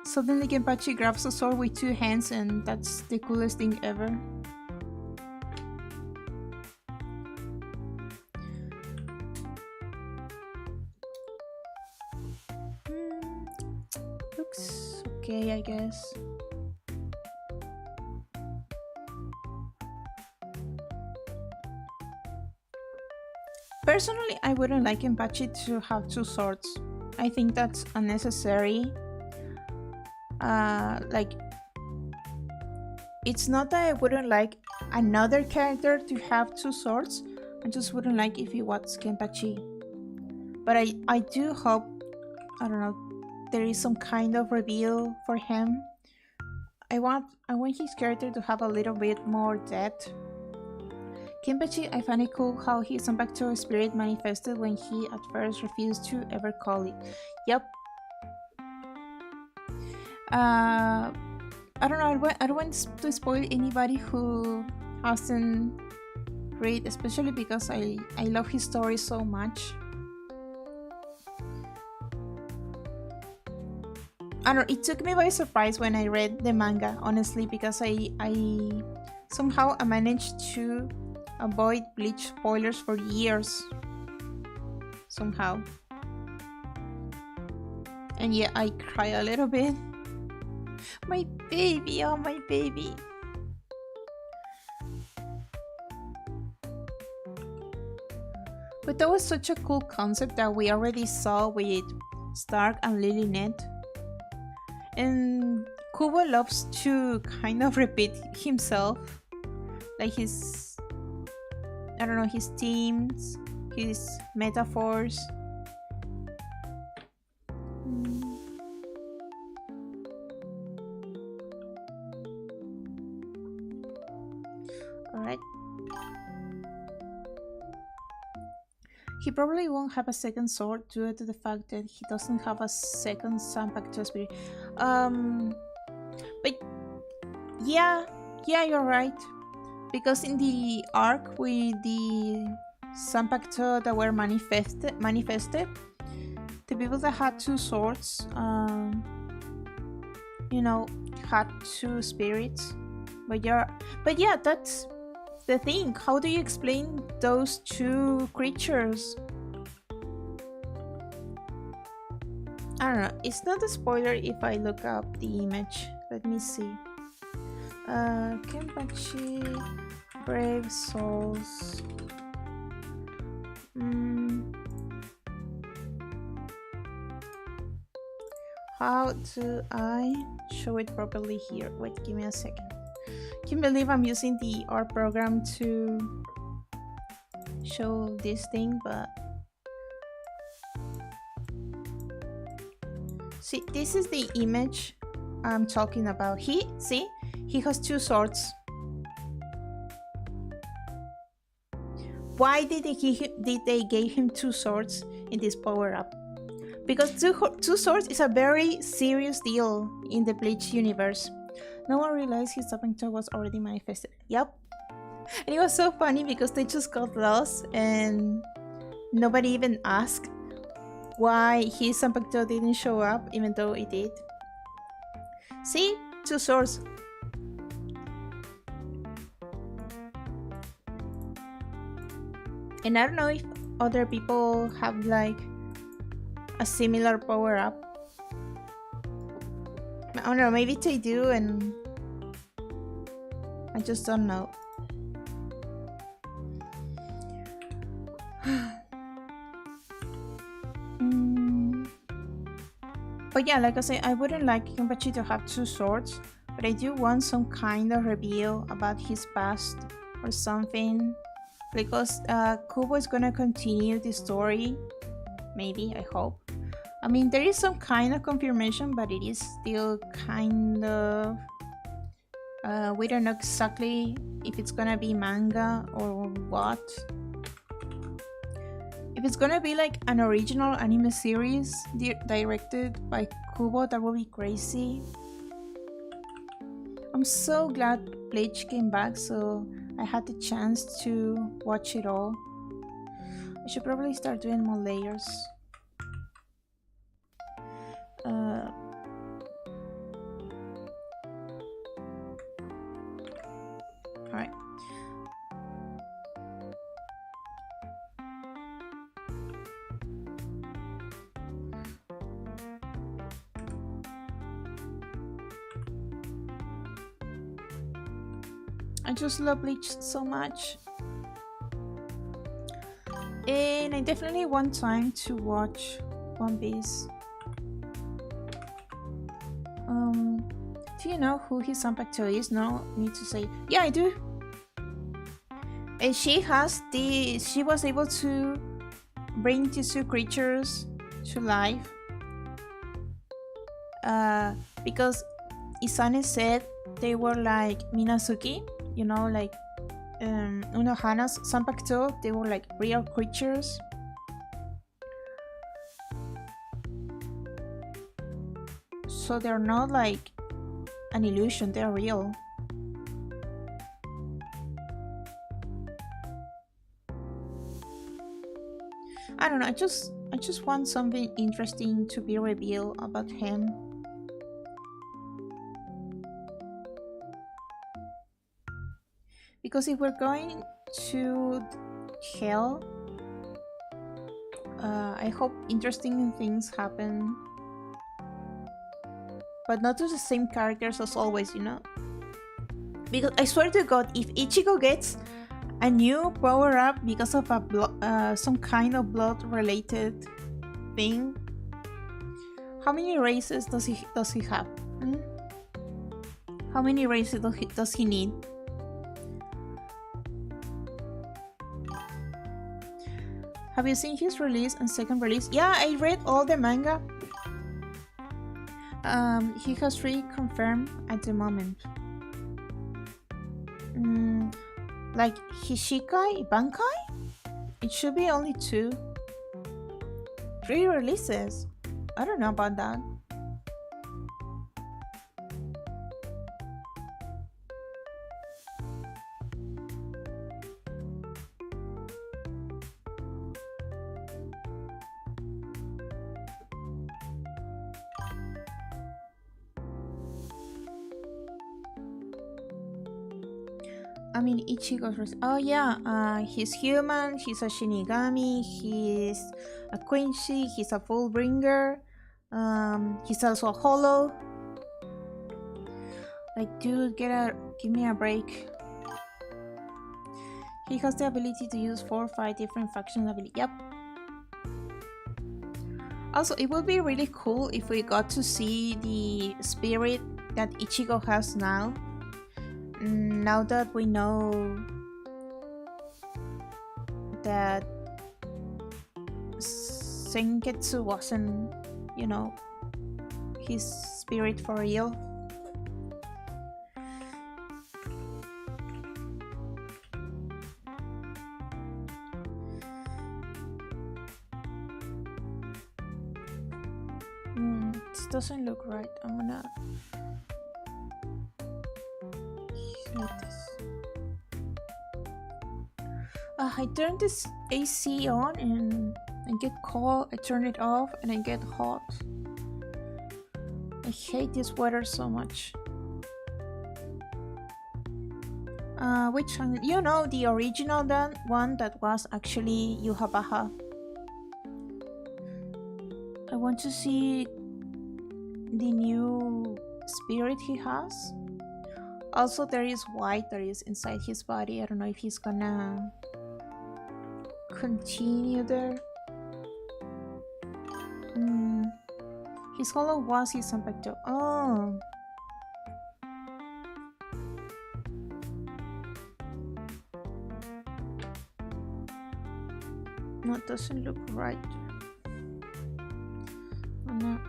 suddenly Kenpachi grabs a sword with 2 hands and that's the coolest thing ever. Looks okay, I guess. Personally, I wouldn't like Kenpachi to have 2 swords. I think that's unnecessary. Like, it's not that I wouldn't like another character to have 2 swords. I just wouldn't like if it was Kenpachi. But I do hope I don't know, there is some kind of reveal for him. I want his character to have a little bit more depth. Kenpachi, I find it cool how his Zanpakuto spirit manifested when he at first refused to ever call it. Yep. I don't know, I don't want to spoil anybody who hasn't read, especially because I love his story so much. I don't know, it took me by surprise when I read the manga, honestly, because I somehow managed to avoid Bleach spoilers for years. Somehow. And yeah, I cry a little bit. My baby, oh my baby. But that was such a cool concept that we already saw with Stark and Lilynet. And Kubo loves to kind of repeat himself. Like his, I don't know, his themes, his metaphors. Alright. He probably won't have a second sword due to the fact that he doesn't have a second Zanpakuto spirit. But yeah, you're right. Because in the arc with the Zanpakuto that were manifested, the people that had two swords, you know, had two spirits. But yeah, that's the thing. How do you explain those two creatures? I don't know. It's not a spoiler if I look up the image. Let me see. Kenpachi, Brave Souls. How do I show it properly here? Wait, give me a second. Can't believe I'm using the art program to show this thing, but see, this is the image I'm talking about. He has two swords. Why did they give him two swords in this power-up? Because two swords is a very serious deal in the Bleach universe. No one realized his Zanpakuto was already manifested. Yep. And it was so funny because they just got lost and nobody even asked why his Zanpakuto didn't show up, even though it did. See? Two swords. And I don't know if other people have like a similar power up. I don't know, maybe they do and I just don't know. But yeah, like I say, I wouldn't like Kenpachi to have two swords, but I do want some kind of reveal about his past or something. Because Kubo is gonna continue the story. Maybe, I hope. I mean, there is some kind of confirmation, but it is still kind of... we don't know exactly if it's gonna be manga or what. If it's gonna be like an original anime series directed by Kubo, that would be crazy. I'm so glad Bleach came back, so I had the chance to watch it all. I should probably start doing more layers. Alright. I just love Bleach so much. And I definitely want time to watch One Piece. Do you know who his Zanpakuto is? No need to say. Yeah, I do. And she was able to bring these two creatures to life. because Isane said they were like Minazuki, you know, like Unohana's Sanpakuto, they were like real creatures. So they're not like an illusion, they're real. I don't know, I just want something interesting to be revealed about him. Because if we're going to hell, I hope interesting things happen. But not to the same characters as always, you know? Because I swear to God, if Ichigo gets a new power-up because of a some kind of blood-related thing, how many races does he have? Hmm? How many races does he need? Have you seen his release and second release? Yeah, I read all the manga. He has 3 confirmed at the moment. Like Hishikai, Bankai? It should be only 2. 3 releases. I don't know about that. I mean, Ichigo's... Oh yeah, he's human, he's a Shinigami, he's a Quincy, he's a Fullbringer, he's also a Hollow. Like, dude, give me a break. He has the ability to use 4 or 5 different faction abilities. Yep. Also, it would be really cool if we got to see the spirit that Ichigo has now. Now that we know that Senketsu wasn't, you know, his spirit for real. This doesn't look right. I'm gonna like this. I turn this AC on and I get cold. I turn it off and I get hot. I hate this weather so much. Which one? You know, the original one that was actually Yuhabaha. I want to see the new spirit he has. Also, there is white that is inside his body. I don't know if he's gonna continue there. His hollow was his Sanpakuto. Oh. No, it doesn't look right. I'm gonna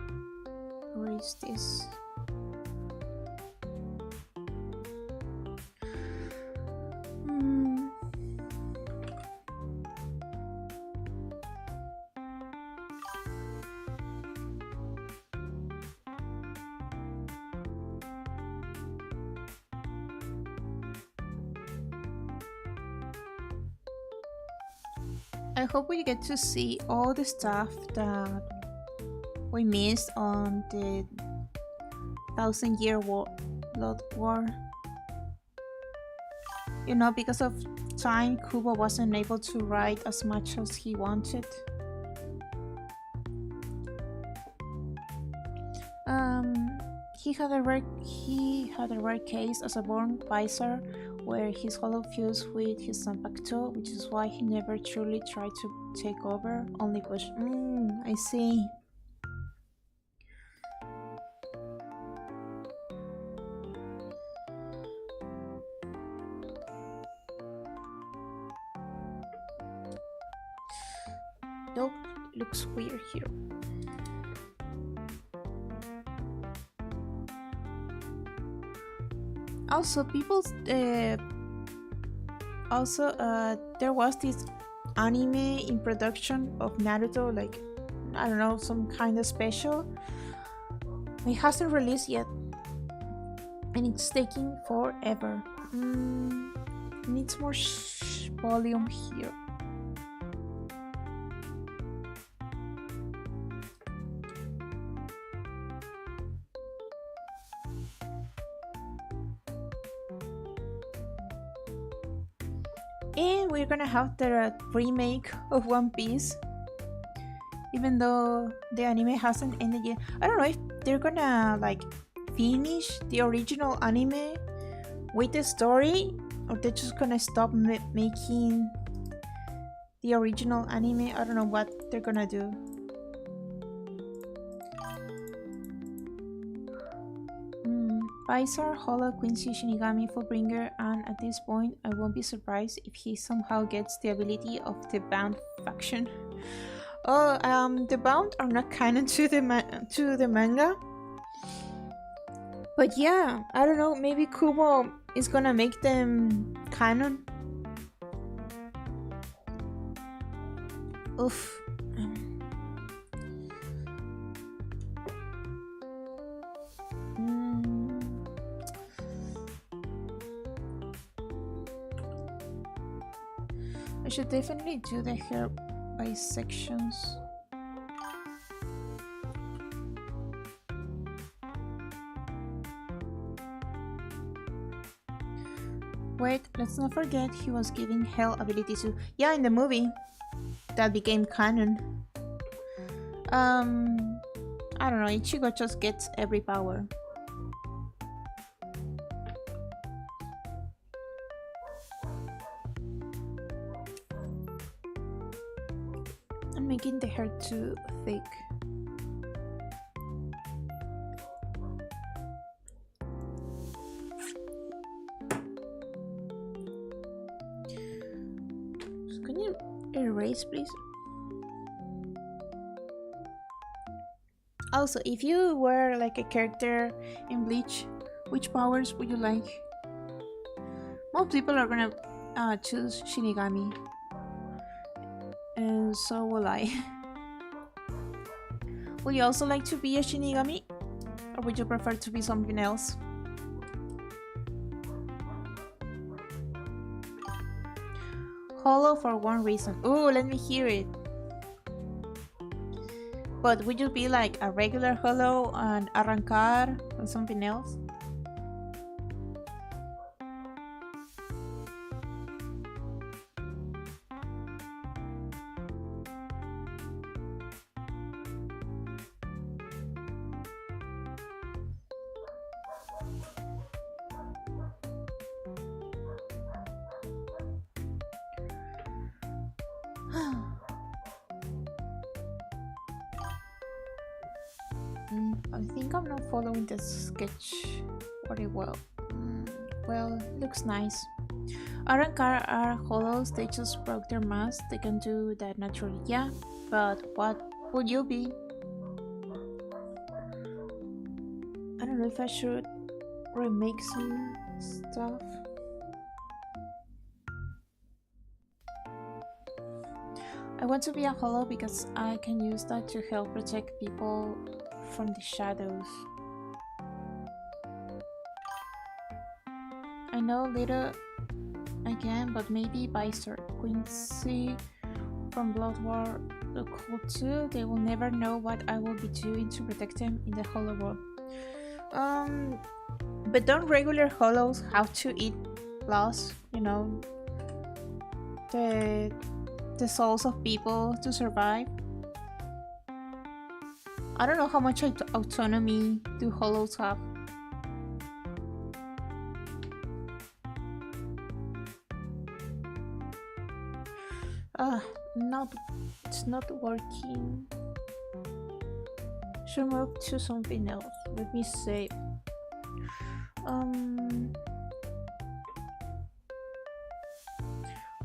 erase this. I hope we get to see all the stuff that we missed on the 1000-year Blood War. You know, because of time, Kubo wasn't able to write as much as he wanted. He had a rare case as a born Visor where his hollow fused with his Sanpakuto, which is why he never truly tried to take over, only push. I see. Nope, looks weird here. Also, there was this anime in production of Naruto, like, I don't know, some kind of special. It hasn't released yet, and it's taking forever. Needs more volume here. And we're gonna have the remake of One Piece, even though the anime hasn't ended yet. I don't know if they're gonna like finish the original anime with the story, or they're just gonna stop making the original anime. I don't know what they're gonna do. Visor, Hollow, Quincy, Shinigami, Fullbringer, and at this point, I won't be surprised if he somehow gets the ability of the Bound faction. Oh, the Bound are not canon to the manga. But yeah, I don't know, maybe Kubo is gonna make them canon. Oof. I should definitely do the hair by sections. Wait, let's not forget he was giving Hell ability to... Yeah, in the movie. That became canon. I don't know, Ichigo just gets every power. I'm making the hair too thick. Can you erase, please? Also, if you were like a character in Bleach, which powers would you like? Most people are gonna choose Shinigami. And so will I. Would you also like to be a Shinigami? Or would you prefer to be something else? Hollow for one reason. Ooh, let me hear it. But would you be like a regular Hollow and Arrancar or something else? I think I'm not following the sketch very well. Well, looks nice. Arrancar are hollows, they just broke their mask. They can do that naturally, yeah. But what would you be? I don't know if I should remake some stuff. I want to be a hollow because I can use that to help protect people from the shadows. I know later I can, but maybe Visor, Quincy from Blood War look cool too. They will never know what I will be doing to protect them in the hollow world. But don't regular hollows have to eat loss, you know, the souls of people to survive? I don't know how much autonomy do hollows have. It's not working. Should move to something else. Let me save.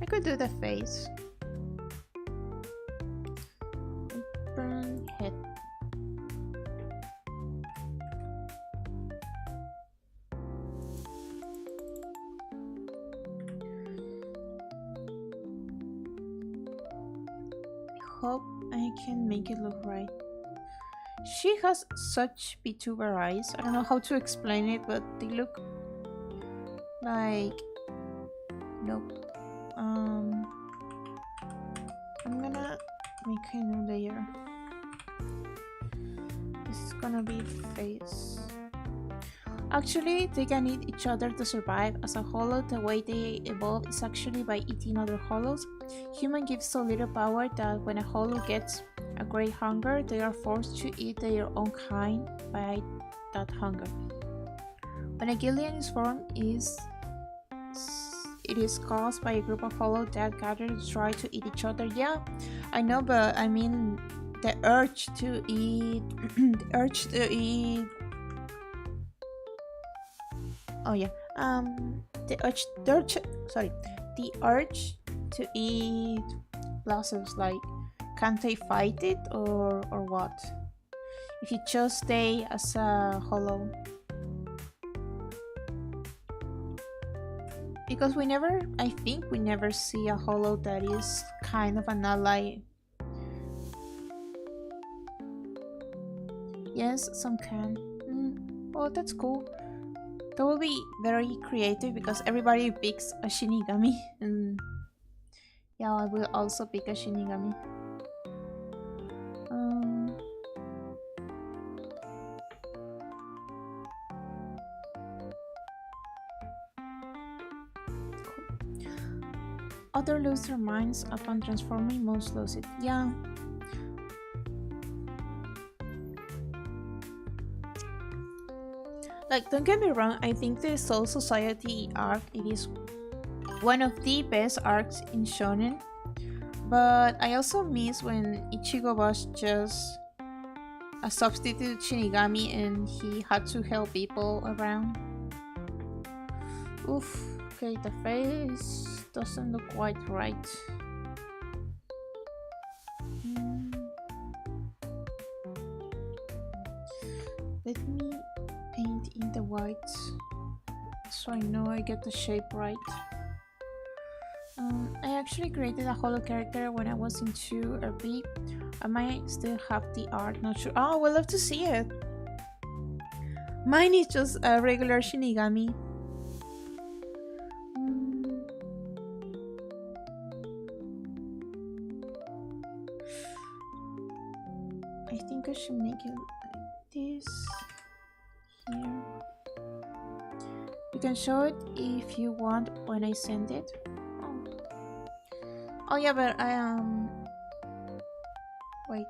I could do the face. Burn head. hope I can make it look right. She has such vtuber eyes. I don't know how to explain it, but they look like... Nope. I'm gonna make a new layer. This is gonna be face. Actually, they can eat each other to survive. As a hollow, the way they evolve is actually by eating other hollows. Human gives so little power that when a hollow gets a great hunger, they are forced to eat their own kind by that hunger. When a Gillian is formed, it is caused by a group of hollows that gather to try to eat each other. Yeah, I know, but I mean the urge to eat... the urge to eat... Oh yeah, the urge to eat blossoms, like, can't they fight it or what? If you just stay as a hollow. Because I think we never see a hollow that is kind of an ally. Yes, some can. Oh, that's cool. That will be very creative because everybody picks a Shinigami, and yeah, I will also pick a Shinigami. Other lose their minds upon transforming, most lose it. Yeah. Like, don't get me wrong, I think the Soul Society arc, it is one of the best arcs in shonen, but I also miss when Ichigo was just a substitute Shinigami and he had to help people around. Oof, okay, the face doesn't look quite right. Let me paint in the white so I know I get the shape right. I actually created a hollow character when I was into RP. I might still have the art, not sure. Oh, I would love to see it. Mine is just a regular Shinigami. I think I should make it like this. Here. You can show it if you want when I send it. Oh yeah, but I wait.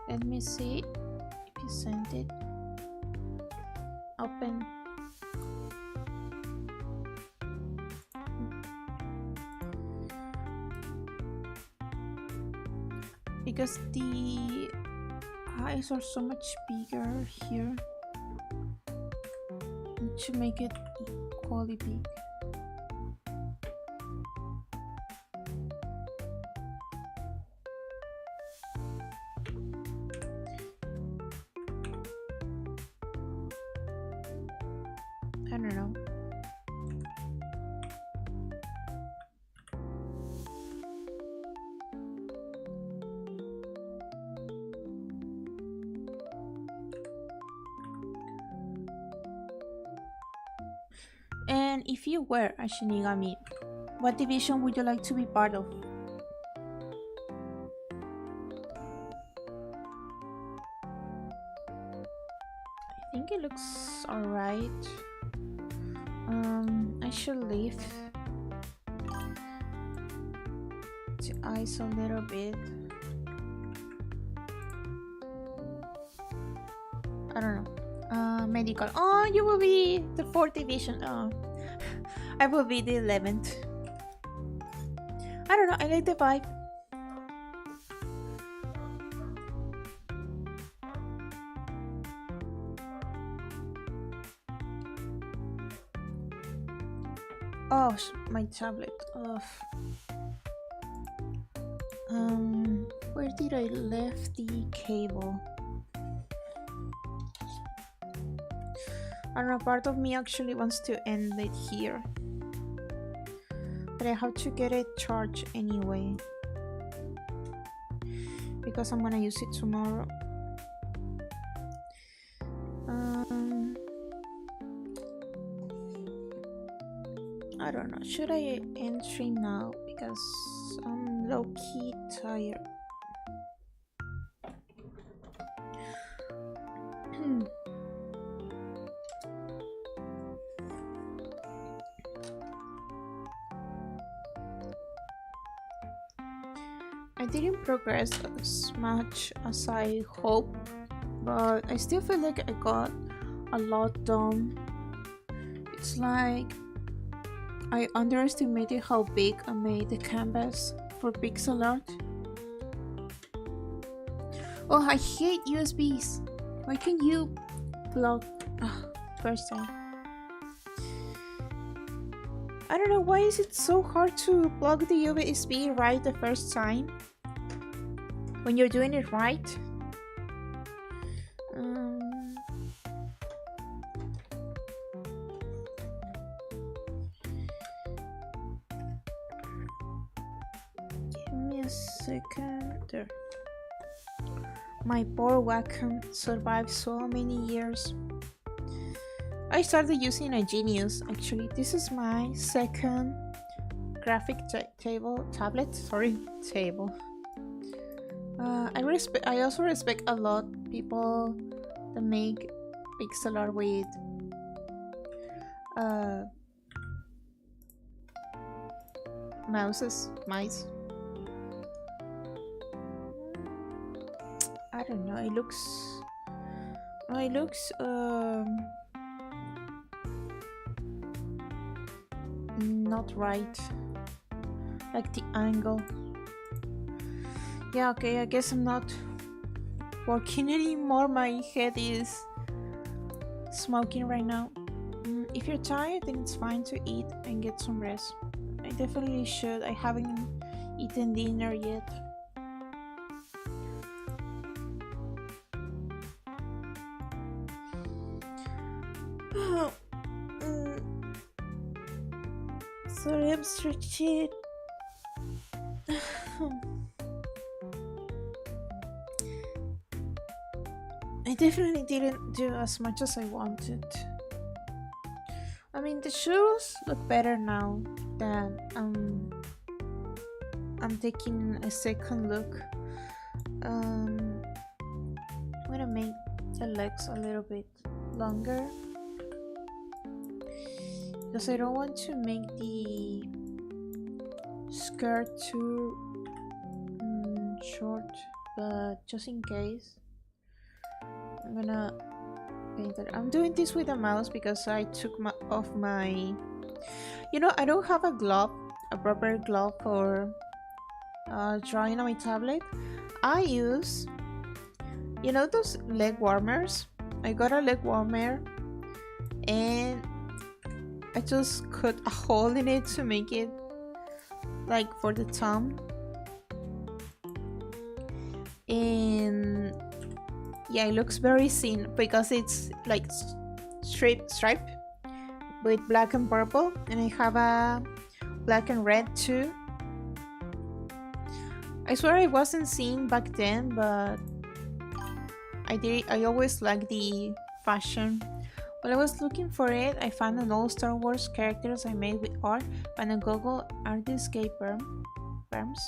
Let me see if you sent it. Open. Because the eyes are so much bigger here. Need to make it equally big. I don't know. And if you were a Shinigami, what division would you like to be part of? I think it looks alright. I should leave the eyes a little bit. I don't know. Medical. Oh, you will be the 4th division. Oh, I will be the 11th. I don't know. I like the vibe. Oh, my tablet. Ugh. Where did I left the cable? I don't know, part of me actually wants to end it here. But I have to get it charged anyway. Because I'm gonna use it tomorrow. I don't know, should I end stream now? Because I'm low-key tired. I didn't progress as much as I hoped, but I still feel like I got a lot done. It's like I underestimated how big I made the canvas for pixel art. Oh, I hate USBs. Why can you plug? First time. I don't know, why is it so hard to plug the USB right the first time? When you're doing it right? Give me a second. There. My poor Wacom survived so many years. I started using a Genius actually. This is my second graphic tablet. I also respect a lot people that make pixel art with mice. I don't know, it looks not right, like the angle. Yeah, okay, I guess I'm not working anymore. My head is smoking right now. If you're tired, then it's fine to eat and get some rest. I definitely should. I haven't eaten dinner yet. Sorry, I'm stretching. I definitely didn't do as much as I wanted. I mean, the shoes look better now that I'm taking a second look. I'm gonna make the legs a little bit longer because I don't want to make the skirt too short, but just in case I'm gonna paint it. I'm doing this with a mouse because I took off my, you know, I don't have a proper glove for drawing on my tablet. I use, you know, those leg warmers. I got a leg warmer and I just cut a hole in it to make it like for the thumb, and yeah, it looks very thin because it's like stripe with black and purple, and I have a black and red too. I swear I wasn't seeing back then, but I always liked the fashion. While I was looking for it, I found an old Star Wars characters I made with art and a Google Artiscape perms.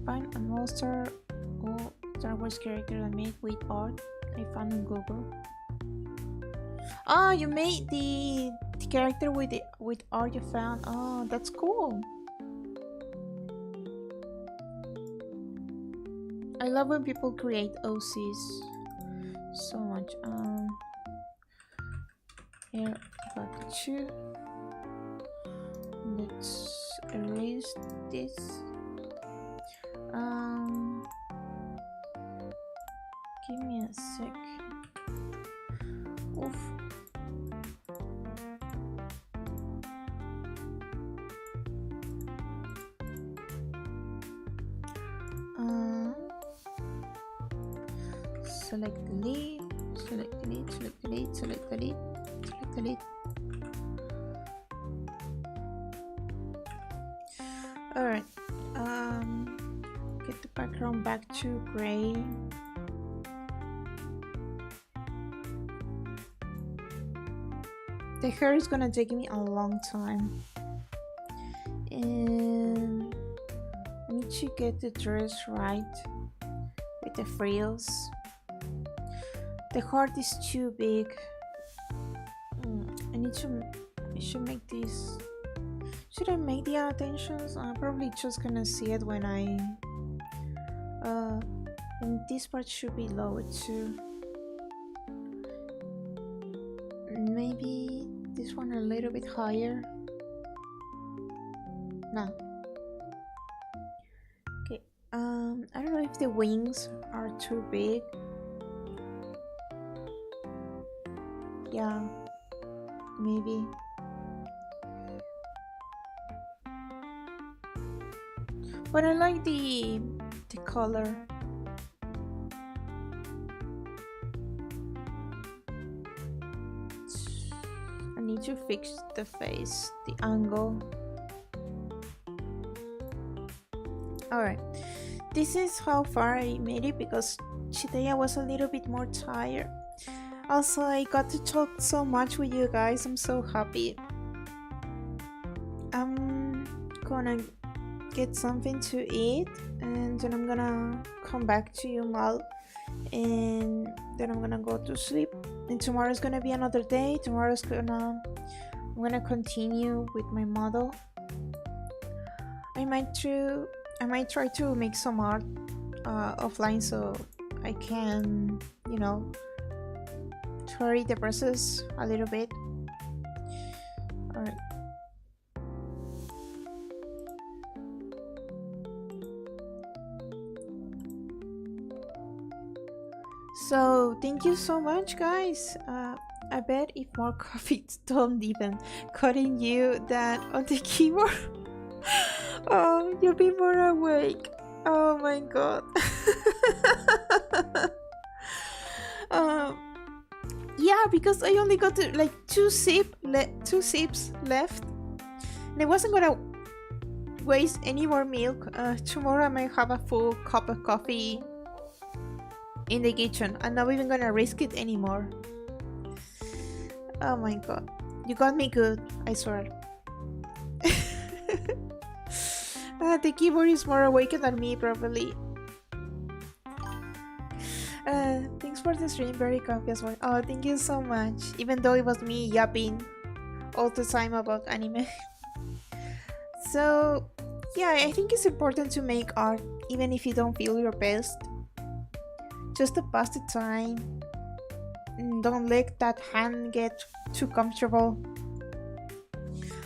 Find an old Star Wars character I made with art I found on Google. Oh, you made the character with art you found. Oh, that's cool. I love when people create OCs so much. Here, back to. Let's erase this. Give me a sec. Oof. select the lid, select the lid, select the lid, select the lid, select the lid. Alright, get the background back to gray. The hair is gonna take me a long time, and I need to get the dress right with the frills. The heart is too big. I should make this. Should I make the attentions? I'm probably just gonna see it when and this part should be lower too. Maybe this one a little bit higher. No. Okay. I don't know if the wings are too big. Yeah. Maybe. But I like the color. I need to fix the face, the angle. Alright, this is how far I made it because today I was a little bit more tired. Also, I got to talk so much with you guys. I'm so happy. I'm gonna get something to eat and then I'm gonna come back to you, Mal, and then I'm gonna go to sleep. And tomorrow's gonna be another day. I'm gonna continue with my model. I might try to make some art offline so I can, you know, hurry the process a little bit. Alright. So thank you so much, guys. I bet if more coffees don't even cutting you that on the keyboard, oh, you'll be more awake. Oh my god. Yeah, because I only got to like two sips left, and I wasn't gonna waste any more milk. Tomorrow I might have a full cup of coffee in the kitchen. I'm not even gonna risk it anymore. Oh my god, you got me good, I swear. The keyboard is more awake than me, probably. Thanks for the stream, very comfy as well. Oh, thank you so much. Even though it was me yapping all the time about anime. So, yeah, I think it's important to make art even if you don't feel your best. Just to pass the time. Don't let that hand get too comfortable.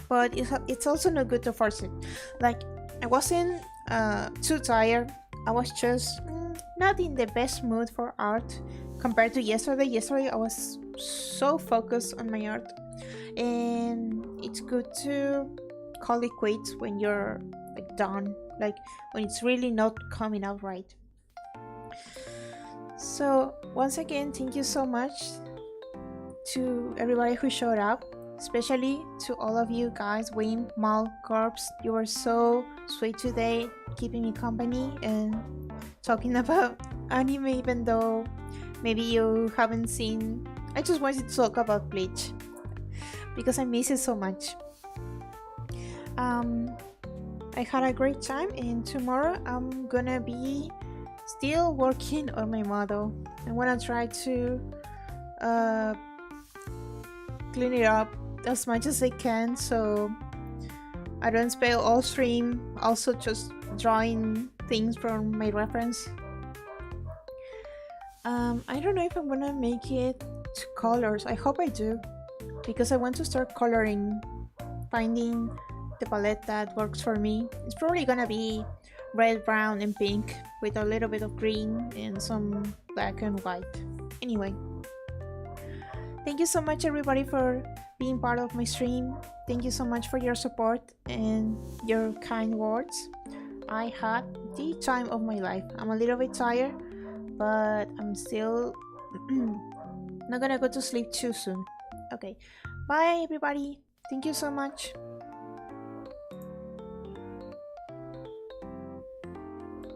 But it's also not good to force it. Like, I wasn't too tired. I was just not in the best mood for art compared to yesterday. Yesterday I was so focused on my art, and it's good to call it quits when you're like done, like when it's really not coming out right. So once again, thank you so much to everybody who showed up, especially to all of you guys. Wayne, Mal, Corpse, you were so sweet today, keeping me company and talking about anime, even though maybe you haven't seen. I just wanted to talk about Bleach because I miss it so much. I had a great time, and tomorrow I'm gonna be still working on my model. I wanna try to clean it up as much as I can so I don't spell all stream, also just drawing things from my reference. I don't know if I'm gonna make it to colors. I hope I do, because I want to start coloring, finding the palette that works for me. It's probably gonna be red, brown, and pink with a little bit of green and some black and white. Anyway, thank you so much everybody for being part of my stream. Thank you so much for your support and your kind words. I had the time of my life. I'm a little bit tired, but I'm still not gonna go to sleep too soon. Okay, bye everybody. Thank you so much.